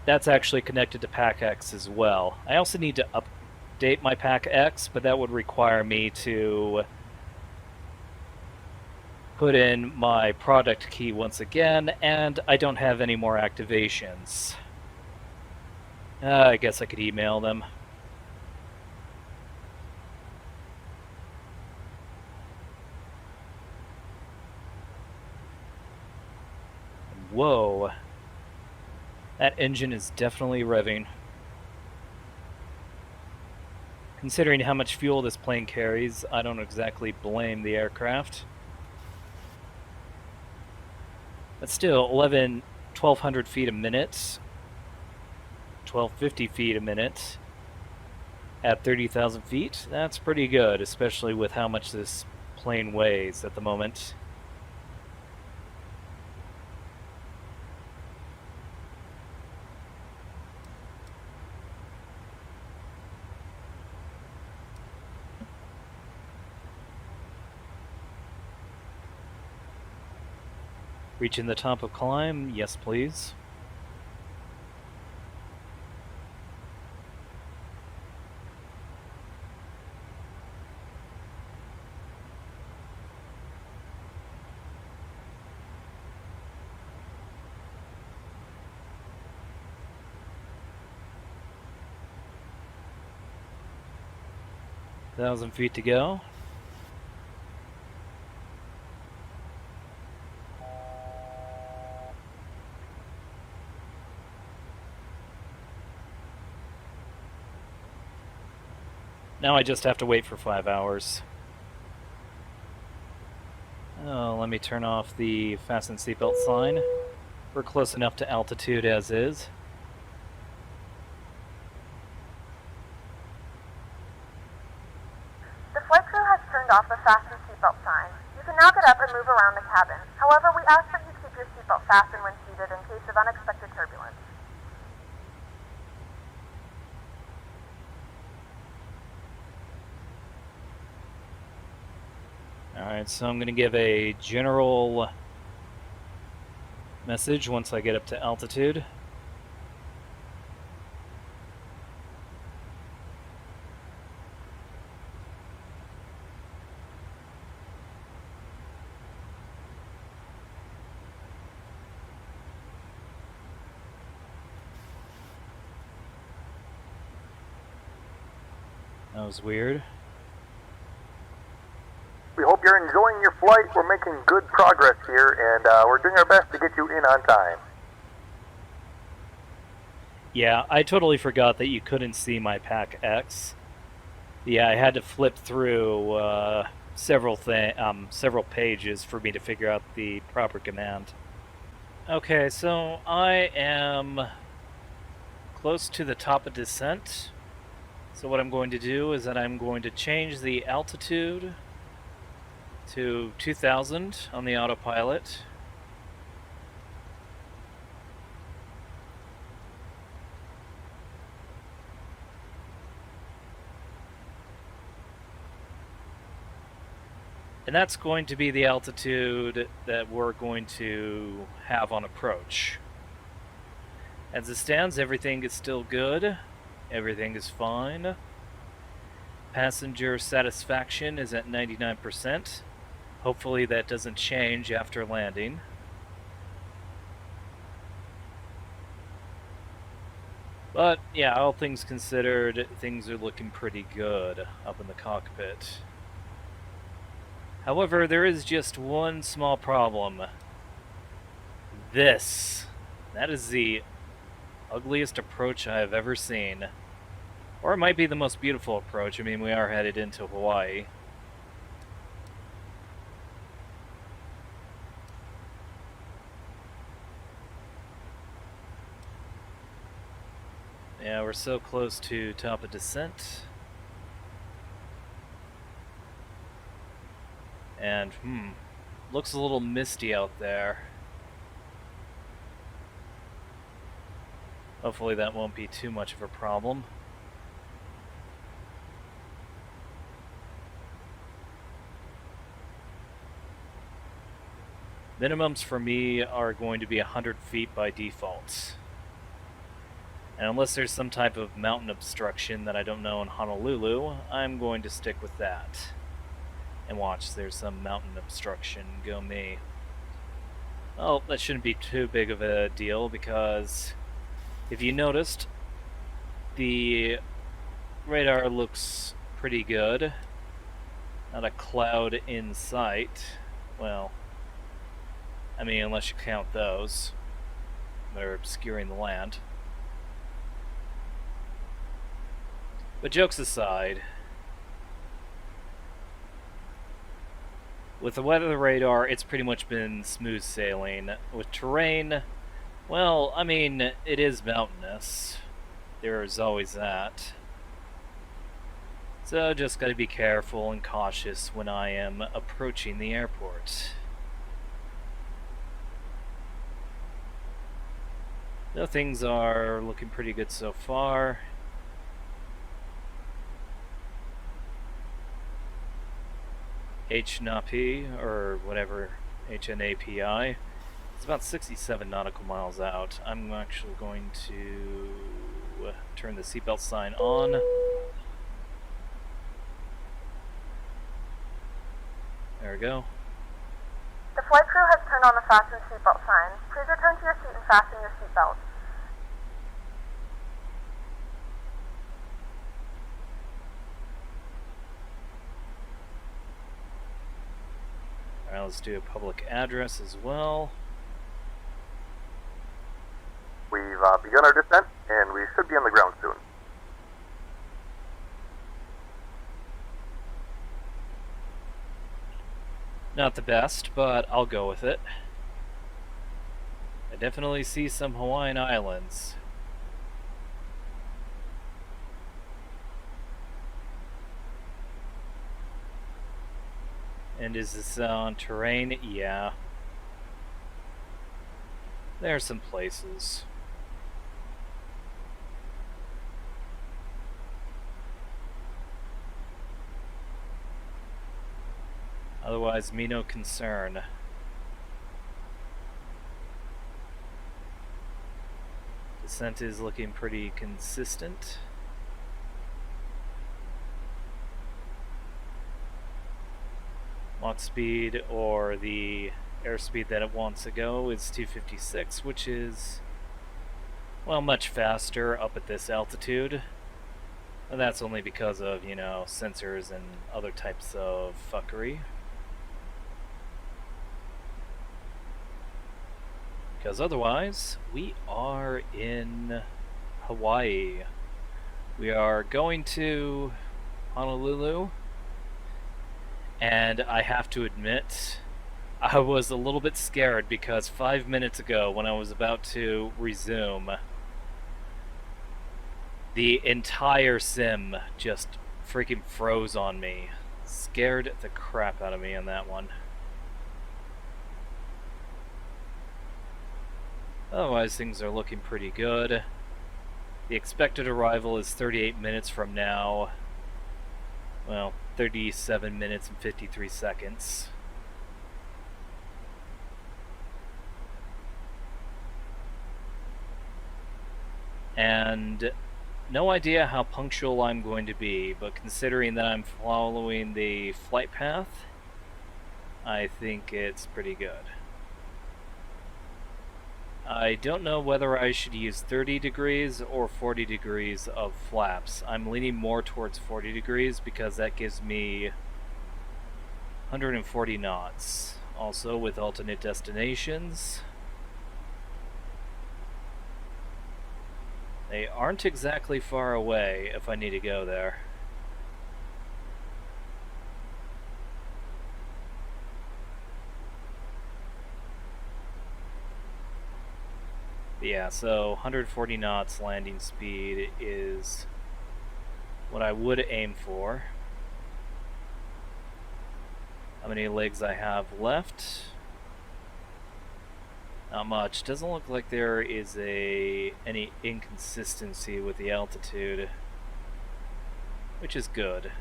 that's actually connected to PAC-X as well. I also need to update my PAC-X, but that would require me to put in my product key once again, and I don't have any more activations. I guess I could email them. Whoa. That engine is definitely revving. Considering how much fuel this plane carries, I don't exactly blame the aircraft. But still, 1,200 feet a minute, 1,250 feet a minute, at 30,000 feet, that's pretty good, especially with how much this plane weighs at the moment. Reaching the top of climb, yes please. Thousand feet to go. Now I just have to wait for 5 hours. Oh, let me turn off the fasten seatbelt sign. We're close enough to altitude as is. The flight crew has turned off the fasten seatbelt sign. You can now get up and move around the cabin. However, we ask that you keep your seatbelt fastened when seated in case of unexpected turbulence. Alright, so I'm going to give a general message once I get up to altitude. That was weird. We hope you're enjoying your flight. We're making good progress here, and we're doing our best to get you in on time. Yeah, I totally forgot that you couldn't see my PAC-X. Yeah, I had to flip through several pages for me to figure out the proper command. Okay, so I am close to the top of descent. So what I'm going to do is that I'm going to change the altitude to 2,000 on the autopilot. And that's going to be the altitude that we're going to have on approach. As it stands, everything is still good. Everything is fine. Passenger satisfaction is at 99%. Hopefully that doesn't change after landing. But yeah, all things considered, things are looking pretty good up in the cockpit. However, there is just one small problem. That is the ugliest approach I have ever seen. Or it might be the most beautiful approach. I mean, we are headed into Hawaii. Yeah, we're so close to top of descent. And, looks a little misty out there. Hopefully that won't be too much of a problem. Minimums for me are going to be 100 feet by default. And unless there's some type of mountain obstruction that I don't know in Honolulu, I'm going to stick with that. And watch, there's some mountain obstruction. Go me. Well, that shouldn't be too big of a deal because if you noticed, the radar looks pretty good. Not a cloud in sight. Well, I mean, unless you count those that are obscuring the land. But jokes aside, with the weather radar, it's pretty much been smooth sailing. With terrain, well, I mean, it is mountainous. There's always that. So just gotta be careful and cautious when I am approaching the airport. Though things are looking pretty good so far. HNAPI, or whatever, HNAPI, it's about 67 nautical miles out. I'm actually going to turn the seatbelt sign on. There we go. The flight crew has turned on the fasten seatbelt sign. Please return to your seat and fasten your seatbelt. Alright, let's do a public address as well. We've begun our descent, and we should be on the ground soon. Not the best, but I'll go with it. I definitely see some Hawaiian Islands. And is this on terrain? Yeah. There are some places. Otherwise, me no concern. Descent is looking pretty consistent. Mach speed, or the airspeed that it wants to go, is 256, which is, well, much faster up at this altitude. And that's only because of, you know, sensors and other types of fuckery. Because otherwise, we are in Hawaii. We are going to Honolulu, and I have to admit, I was a little bit scared because 5 minutes ago, when I was about to resume, the entire sim just freaking froze on me. Scared the crap out of me on that one. Otherwise, things are looking pretty good. The expected arrival is 38 minutes from now. Well, 37 minutes and 53 seconds. And no idea how punctual I'm going to be, but considering that I'm following the flight path, I think it's pretty good. I don't know whether I should use 30 degrees or 40 degrees of flaps. I'm leaning more towards 40 degrees because that gives me 140 knots. Also with alternate destinations. They aren't exactly far away if I need to go there. Yeah, so 140 knots landing speed is what I would aim for. How many legs I have left? Not much. Doesn't look like there is any inconsistency with the altitude, which is good.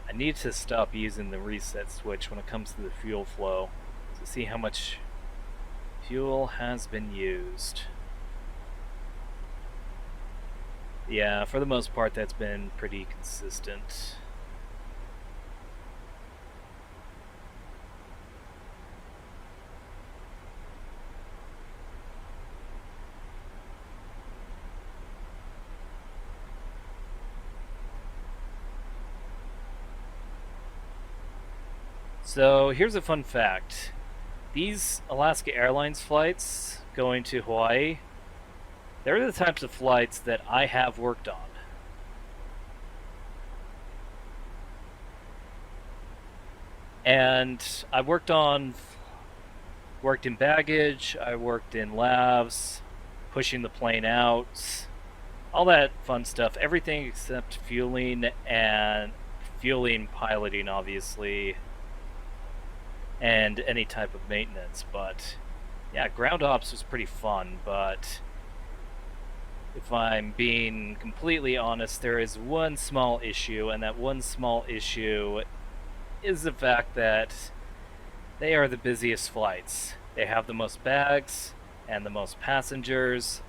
I need to stop using the reset switch when it comes to the fuel flow to see how much fuel has been used. Yeah, for the most part that's been pretty consistent. So here's a fun fact. These Alaska Airlines flights going to Hawaii, they're the types of flights that I have worked on. And I worked in baggage, I worked in labs, pushing the plane out, all that fun stuff, everything except fueling, piloting obviously, and any type of maintenance. But yeah, ground ops was pretty fun, but if I'm being completely honest, there is one small issue, and that one small issue is the fact that they are the busiest flights. They have the most bags and the most passengers.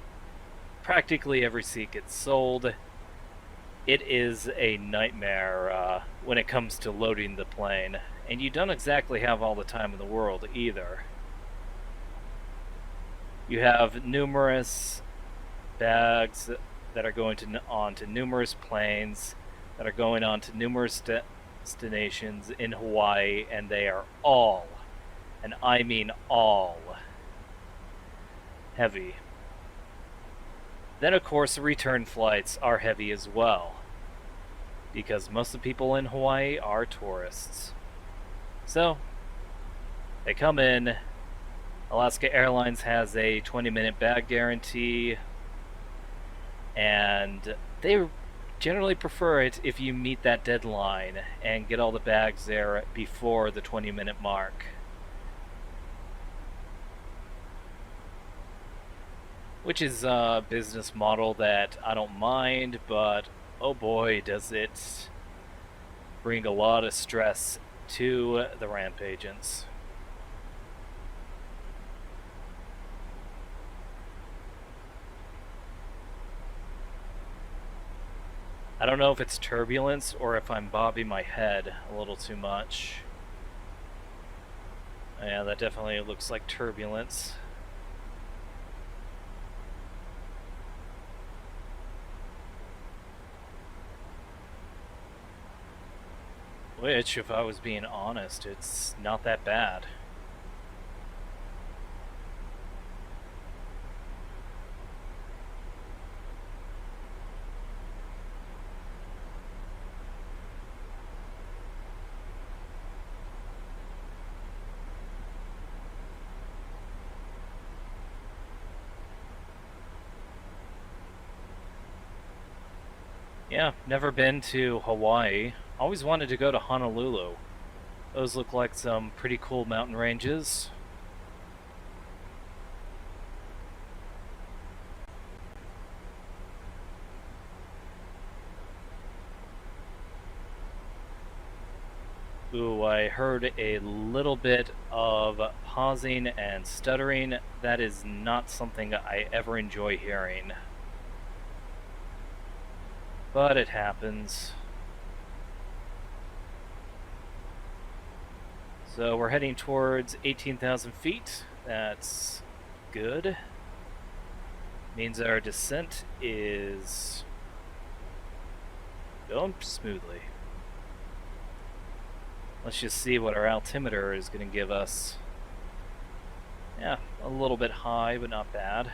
Practically every seat gets sold. It is a nightmare when it comes to loading the plane, and you don't exactly have all the time in the world either. You have numerous bags that are going onto numerous planes that are going on to numerous destinations in Hawaii, and they are all, and I mean all, heavy. Then of course the return flights are heavy as well, because most of the people in Hawaii are tourists. So they come in. Alaska Airlines has a 20-minute bag guarantee, and they generally prefer it if you meet that deadline and get all the bags there before the 20-minute mark. Which is a business model that I don't mind, but oh boy, does it bring a lot of stress to the ramp agents. I don't know if it's turbulence or if I'm bobbing my head a little too much. Yeah, that definitely looks like turbulence. Which, if I was being honest, it's not that bad. Yeah, never been to Hawaii. Always wanted to go to Honolulu. Those look like some pretty cool mountain ranges. Ooh, I heard a little bit of pausing and stuttering. That is not something I ever enjoy hearing. But it happens. So we're heading towards 18,000 feet. That's good. Means our descent is going smoothly. Let's just see what our altimeter is going to give us. Yeah, a little bit high, but not bad.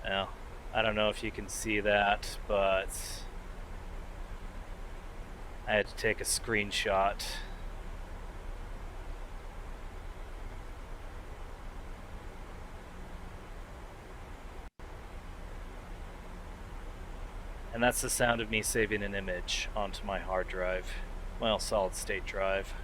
Well, I don't know if you can see that, but I had to take a screenshot. And that's the sound of me saving an image onto my hard drive. Well, solid state drive.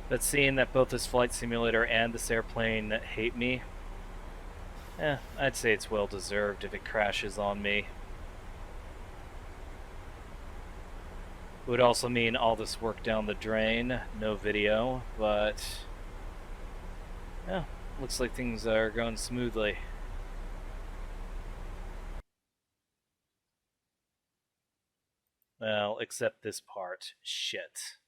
But seeing that both this flight simulator and this airplane hate me, I'd say it's well deserved if it crashes on me. It would also mean all this work down the drain, no video, but yeah, looks like things are going smoothly. Well, except this part. Shit.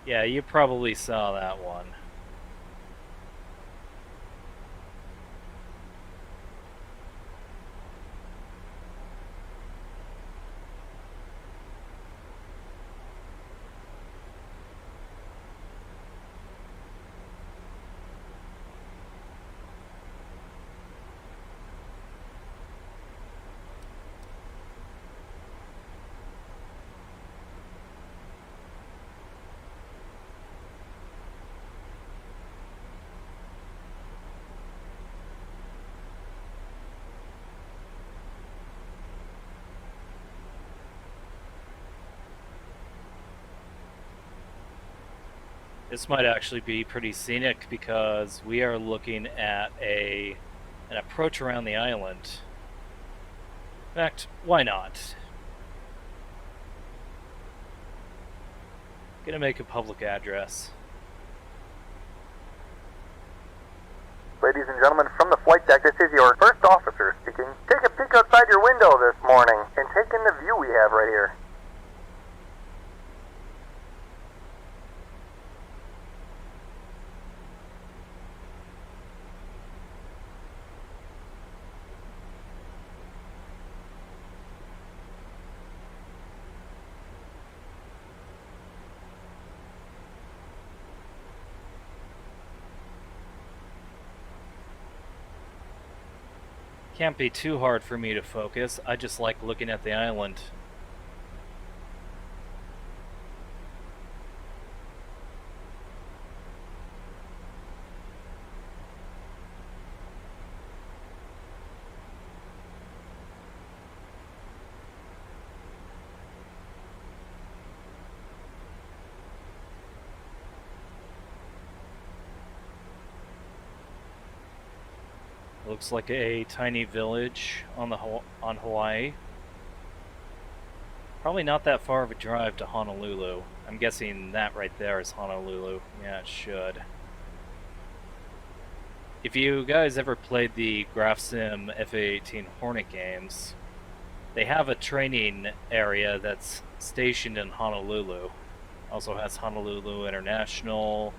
Yeah, you probably saw that one. This might actually be pretty scenic because we are looking at an approach around the island. In fact, why not? Gonna make a public address. Ladies and gentlemen, from the flight deck, this is your first officer speaking. Take a peek outside your window this morning and take in the view we have right here. Can't be too hard for me to focus. I just like looking at the island. Looks like a tiny village on Hawaii. Probably not that far of a drive to Honolulu. I'm guessing that right there is Honolulu. Yeah, it should. If you guys ever played the GraphSim FA-18 Hornet games, they have a training area that's stationed in Honolulu. Also has Honolulu International,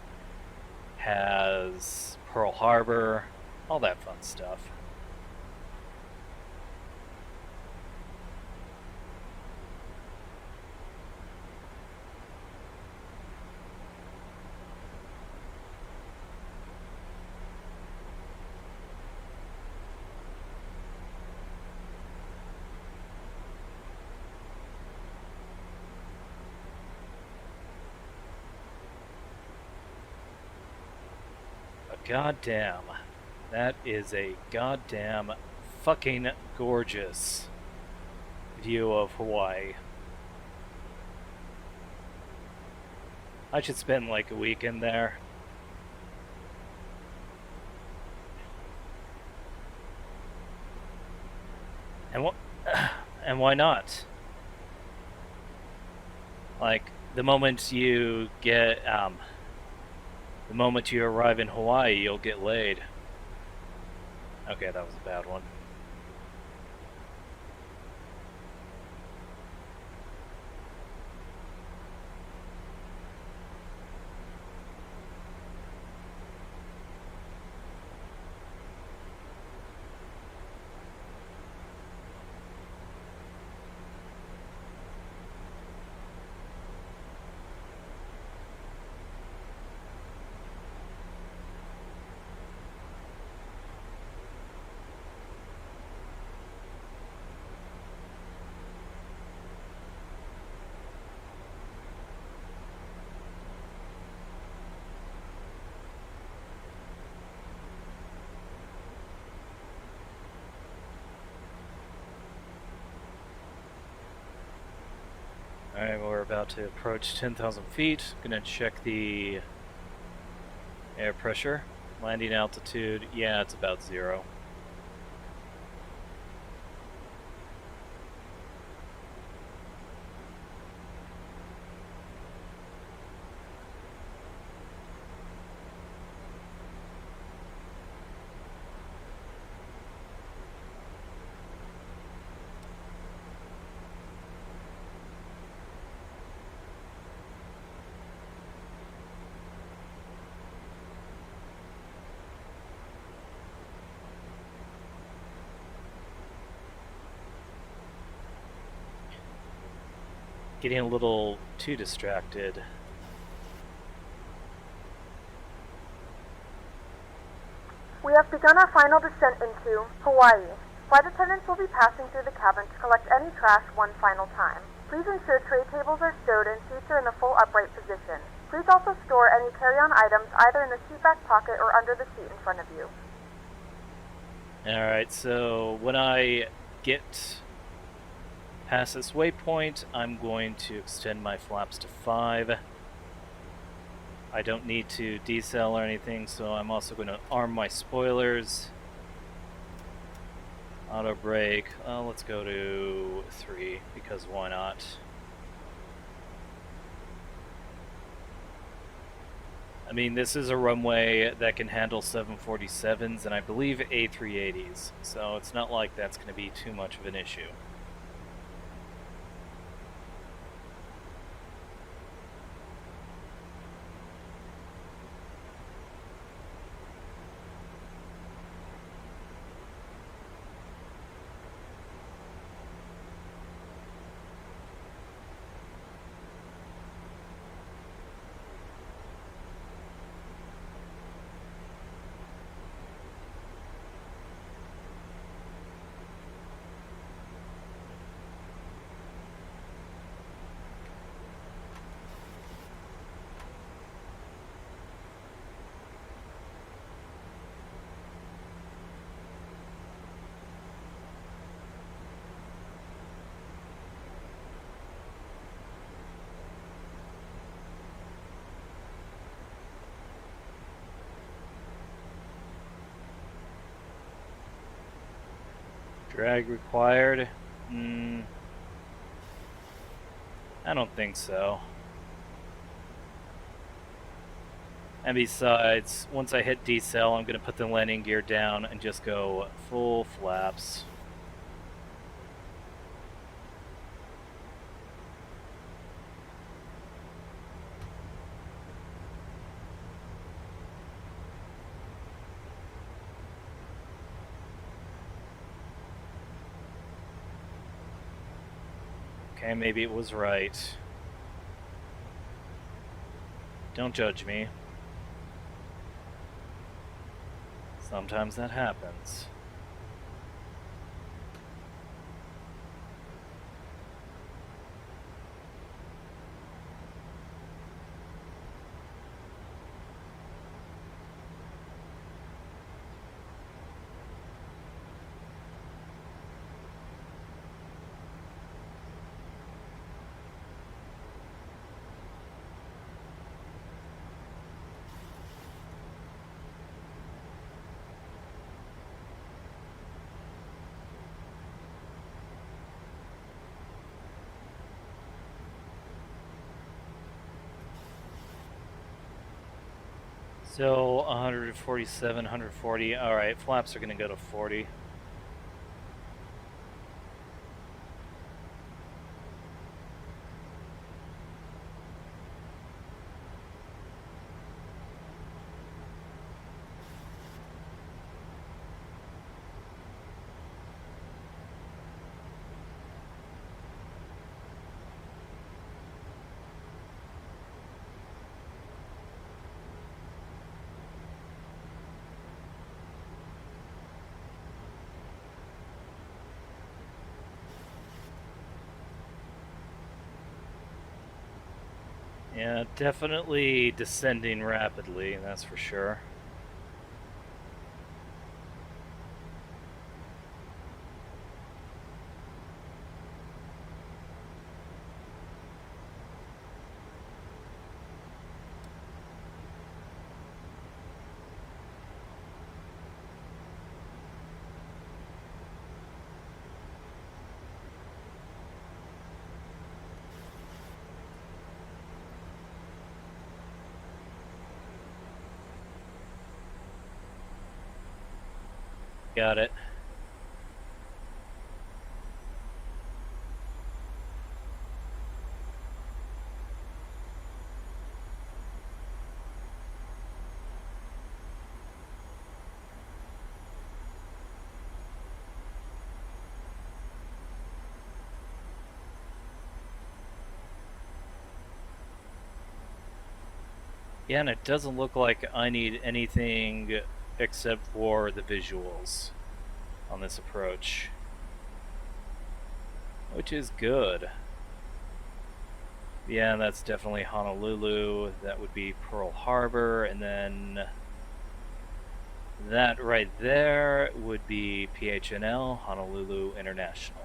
has Pearl Harbor, all that fun stuff. But goddamn. That is a goddamn fucking gorgeous view of Hawaii. I should spend like a weekend there. And why not? Like, the moment you arrive in Hawaii, you'll get laid. Okay, that was a bad one. Alright, well, we're about to approach 10,000 feet. Gonna check the air pressure. Landing altitude, yeah, it's about 0. Getting a little too distracted. We have begun our final descent into Hawaii. Flight attendants will be passing through the cabin to collect any trash one final time. Please ensure tray tables are stowed and seats are in the full upright position. Please also store any carry-on items either in the seat back pocket or under the seat in front of you. Alright, so when I get past this waypoint, I'm going to extend my flaps to 5. I don't need to decel or anything, so I'm also going to arm my spoilers. Auto brake, let's go to 3, because why not? I mean, this is a runway that can handle 747s and I believe A380s, so it's not like that's going to be too much of an issue. Drag required? I don't think so. And besides, once I hit decel, I'm going to put the landing gear down and just go full flaps. Okay, maybe it was right. Don't judge me. Sometimes that happens. So 147, 140. All right, flaps are going to go to 40. Yeah, definitely descending rapidly, that's for sure. Got it. Yeah, and it doesn't look like I need anything except for the visuals on this approach, which is good. Yeah, that's definitely Honolulu. That would be Pearl Harbor, and then that right there would be PHNL, Honolulu International.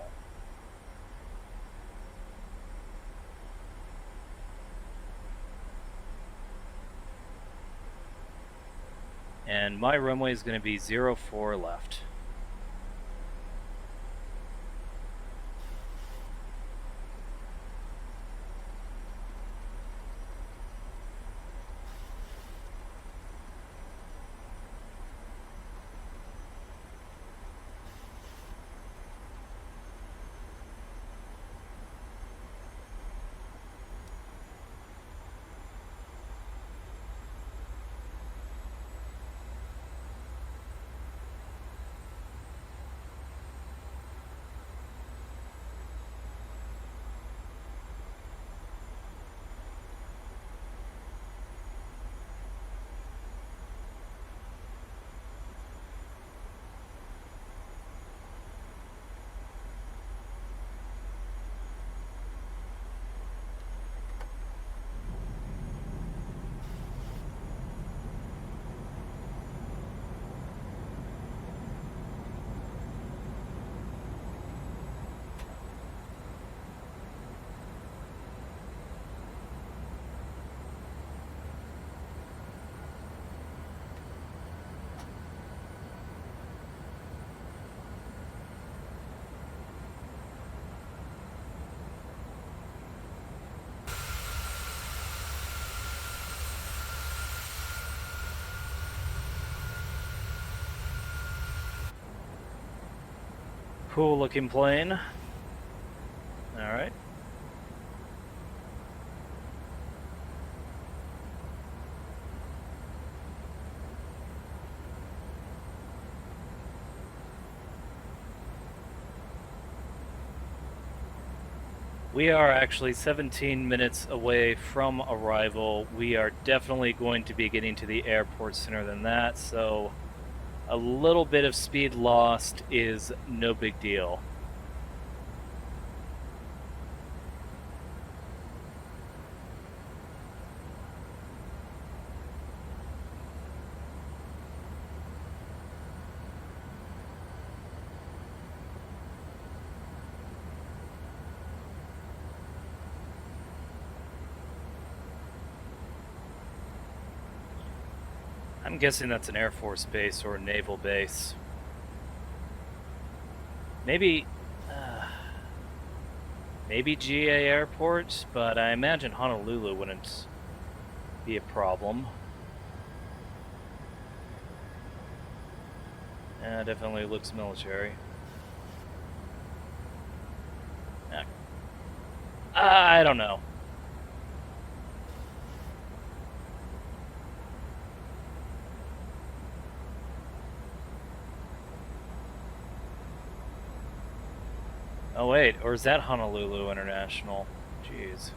And my runway is going to be 04 left. Cool looking plane. Alright. We are actually 17 minutes away from arrival. We are definitely going to be getting to the airport sooner than that, so a little bit of speed lost is no big deal. I'm guessing that's an Air Force base or a naval base. Maybe GA Airport, but I imagine Honolulu wouldn't be a problem. Yeah, definitely looks military. I don't know. Oh wait, or is that Honolulu International? Jeez.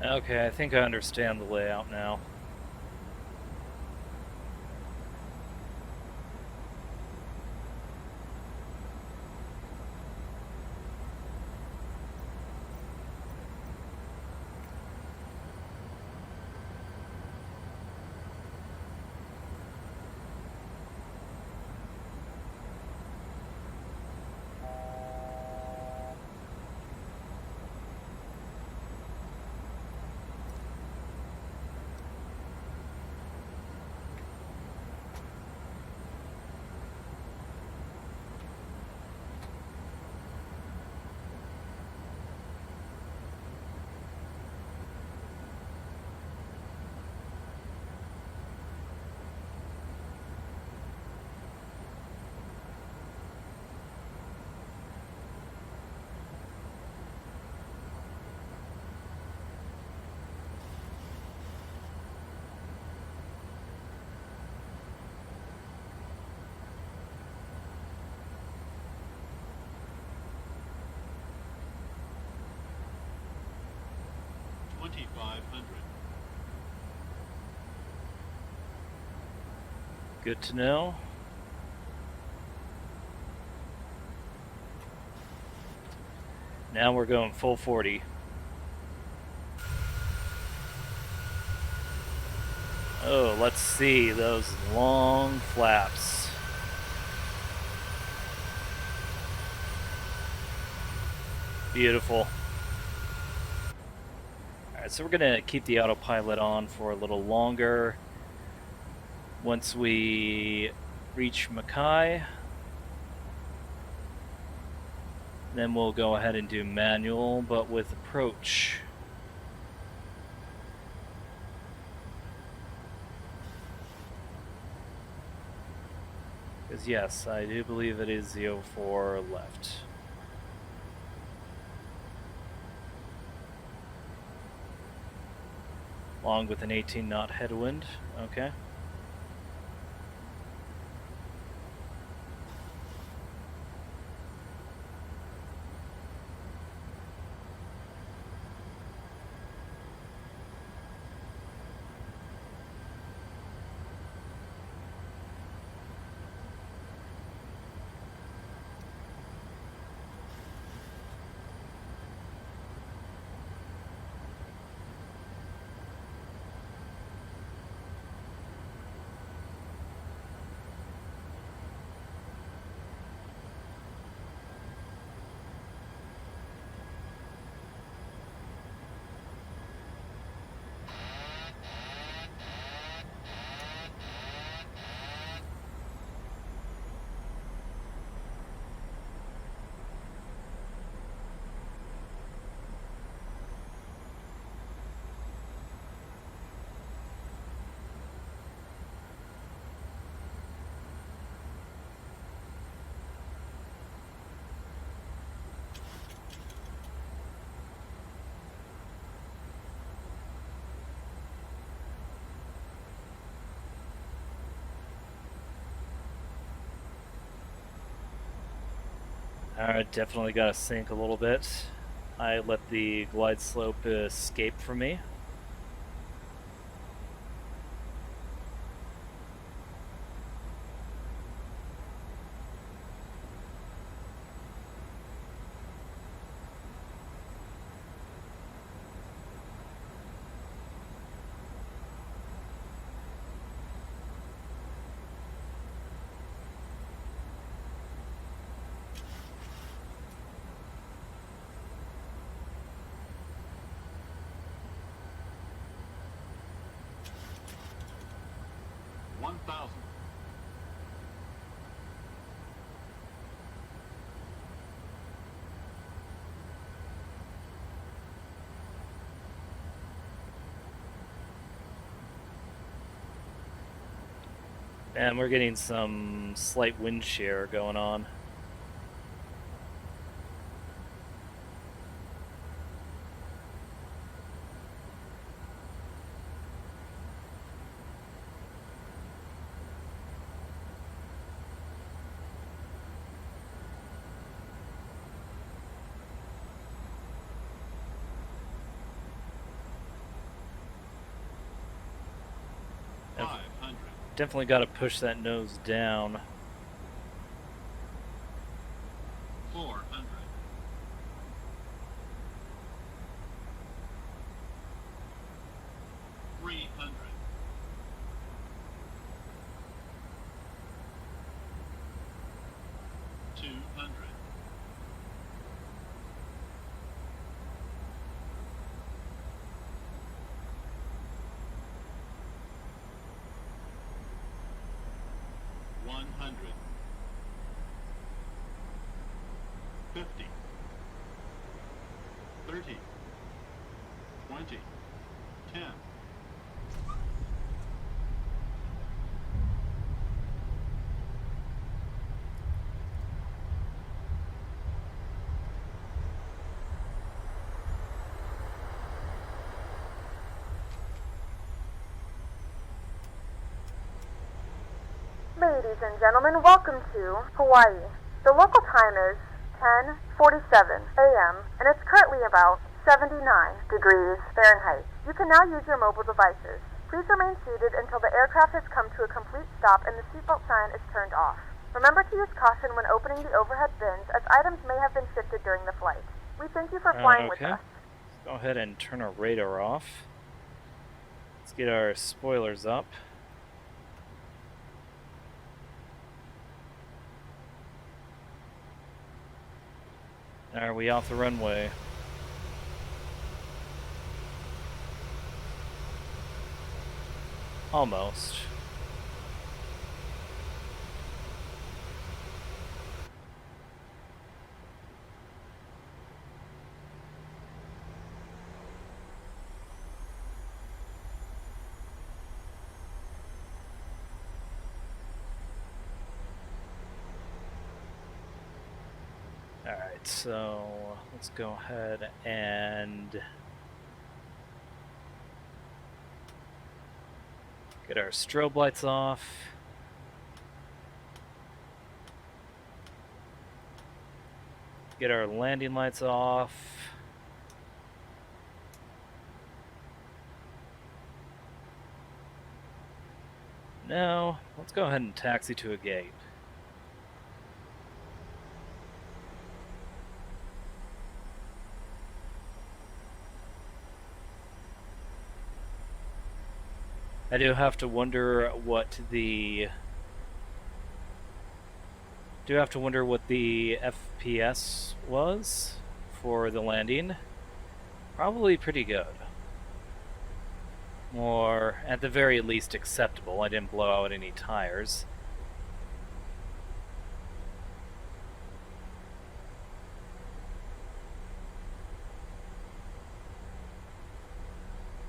Okay, I think I understand the layout now. 2500. Good to know. Now we're going full 40. Oh, let's see those long flaps. Beautiful. Alright, so we're going to keep the autopilot on for a little longer. Once we reach Mackay, then we'll go ahead and do manual, but with approach. Because yes, I do believe it is the 04 left. Along with an 18 knot headwind. Okay. Alright, definitely got to sink a little bit. I let the glide slope escape from me. And we're getting some slight wind shear going on. Definitely got to push that nose down. 400. 300. 200. 100. 50. 30. 20. 10. Ladies and gentlemen, welcome to Hawaii. The local time is 10:47 a.m. and it's currently about 79 degrees Fahrenheit. You can now use your mobile devices. Please remain seated until the aircraft has come to a complete stop and the seatbelt sign is turned off. Remember to use caution when opening the overhead bins, as items may have been shifted during the flight. We thank you for flying with us. Let's go ahead and turn our radar off. Let's get our spoilers up. Are we off the runway? Almost. Alright, so let's go ahead and get our strobe lights off. Get our landing lights off. Now, let's go ahead and taxi to a gate. I do have to wonder what the FPS was for the landing. Probably pretty good. Or at the very least acceptable. I didn't blow out any tires.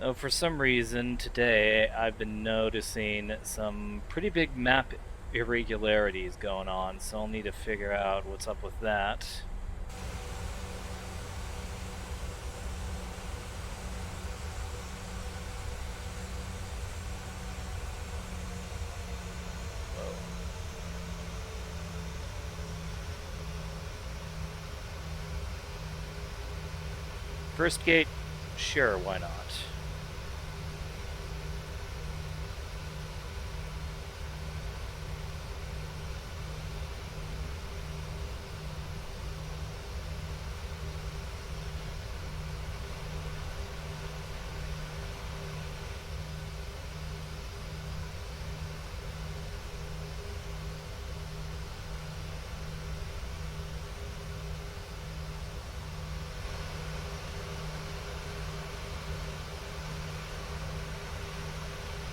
Oh, for some reason today I've been noticing some pretty big map irregularities going on, so I'll need to figure out what's up with that. First gate, sure, why not?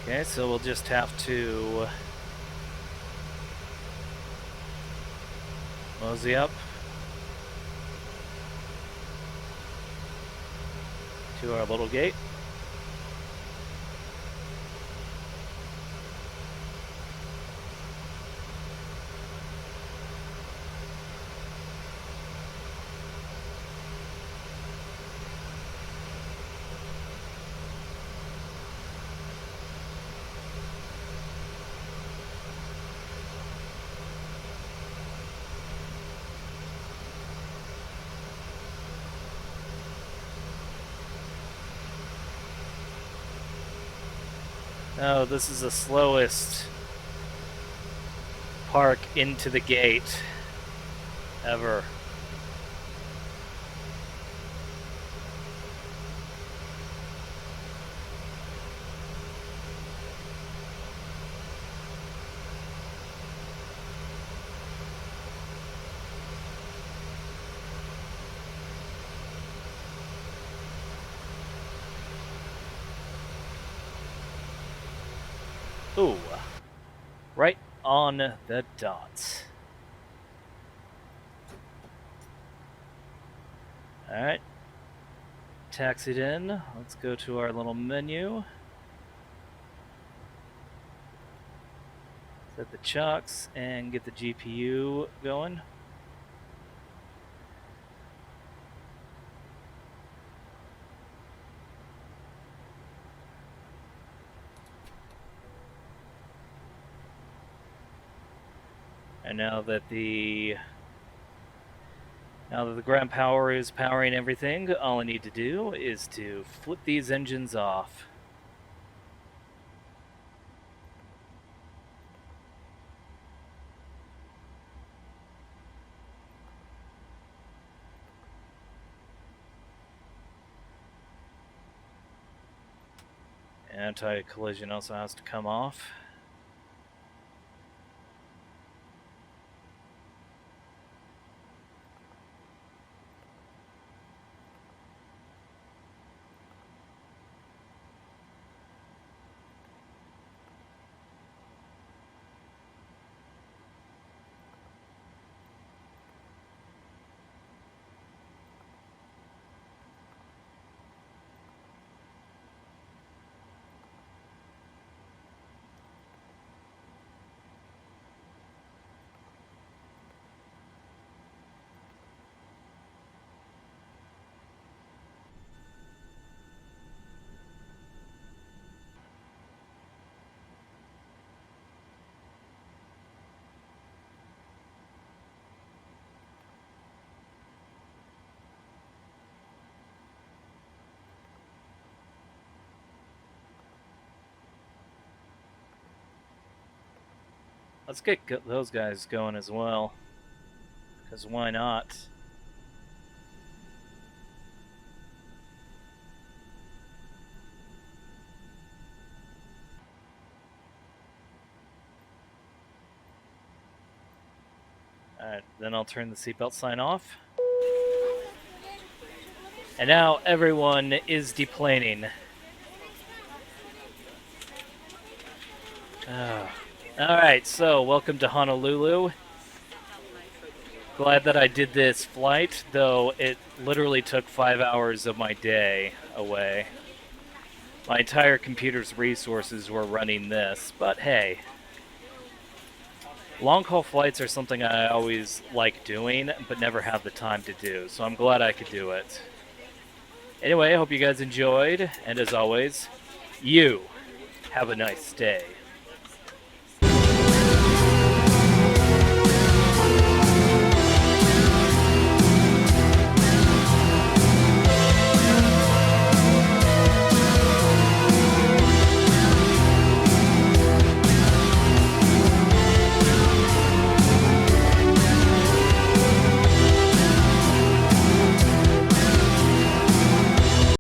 Okay, so we'll just have to mosey up to our little gate. Oh, this is the slowest park into the gate ever. Ooh, right on the dots. Alright, taxied in. Let's go to our little menu. Set the chocks and get the GPU going. And now that the Now that the ground power is powering everything, all I need to do is to flip these engines off. Anti-collision also has to come off. Let's get those guys going as well, because why not? Alright, then I'll turn the seatbelt sign off. And now everyone is deplaning. Alright, so welcome to Honolulu. Glad that I did this flight, though it literally took 5 hours of my day away. My entire computer's resources were running this, but hey. Long-haul flights are something I always like doing, but never have the time to do, so I'm glad I could do it. Anyway, I hope you guys enjoyed, and as always, you have a nice day.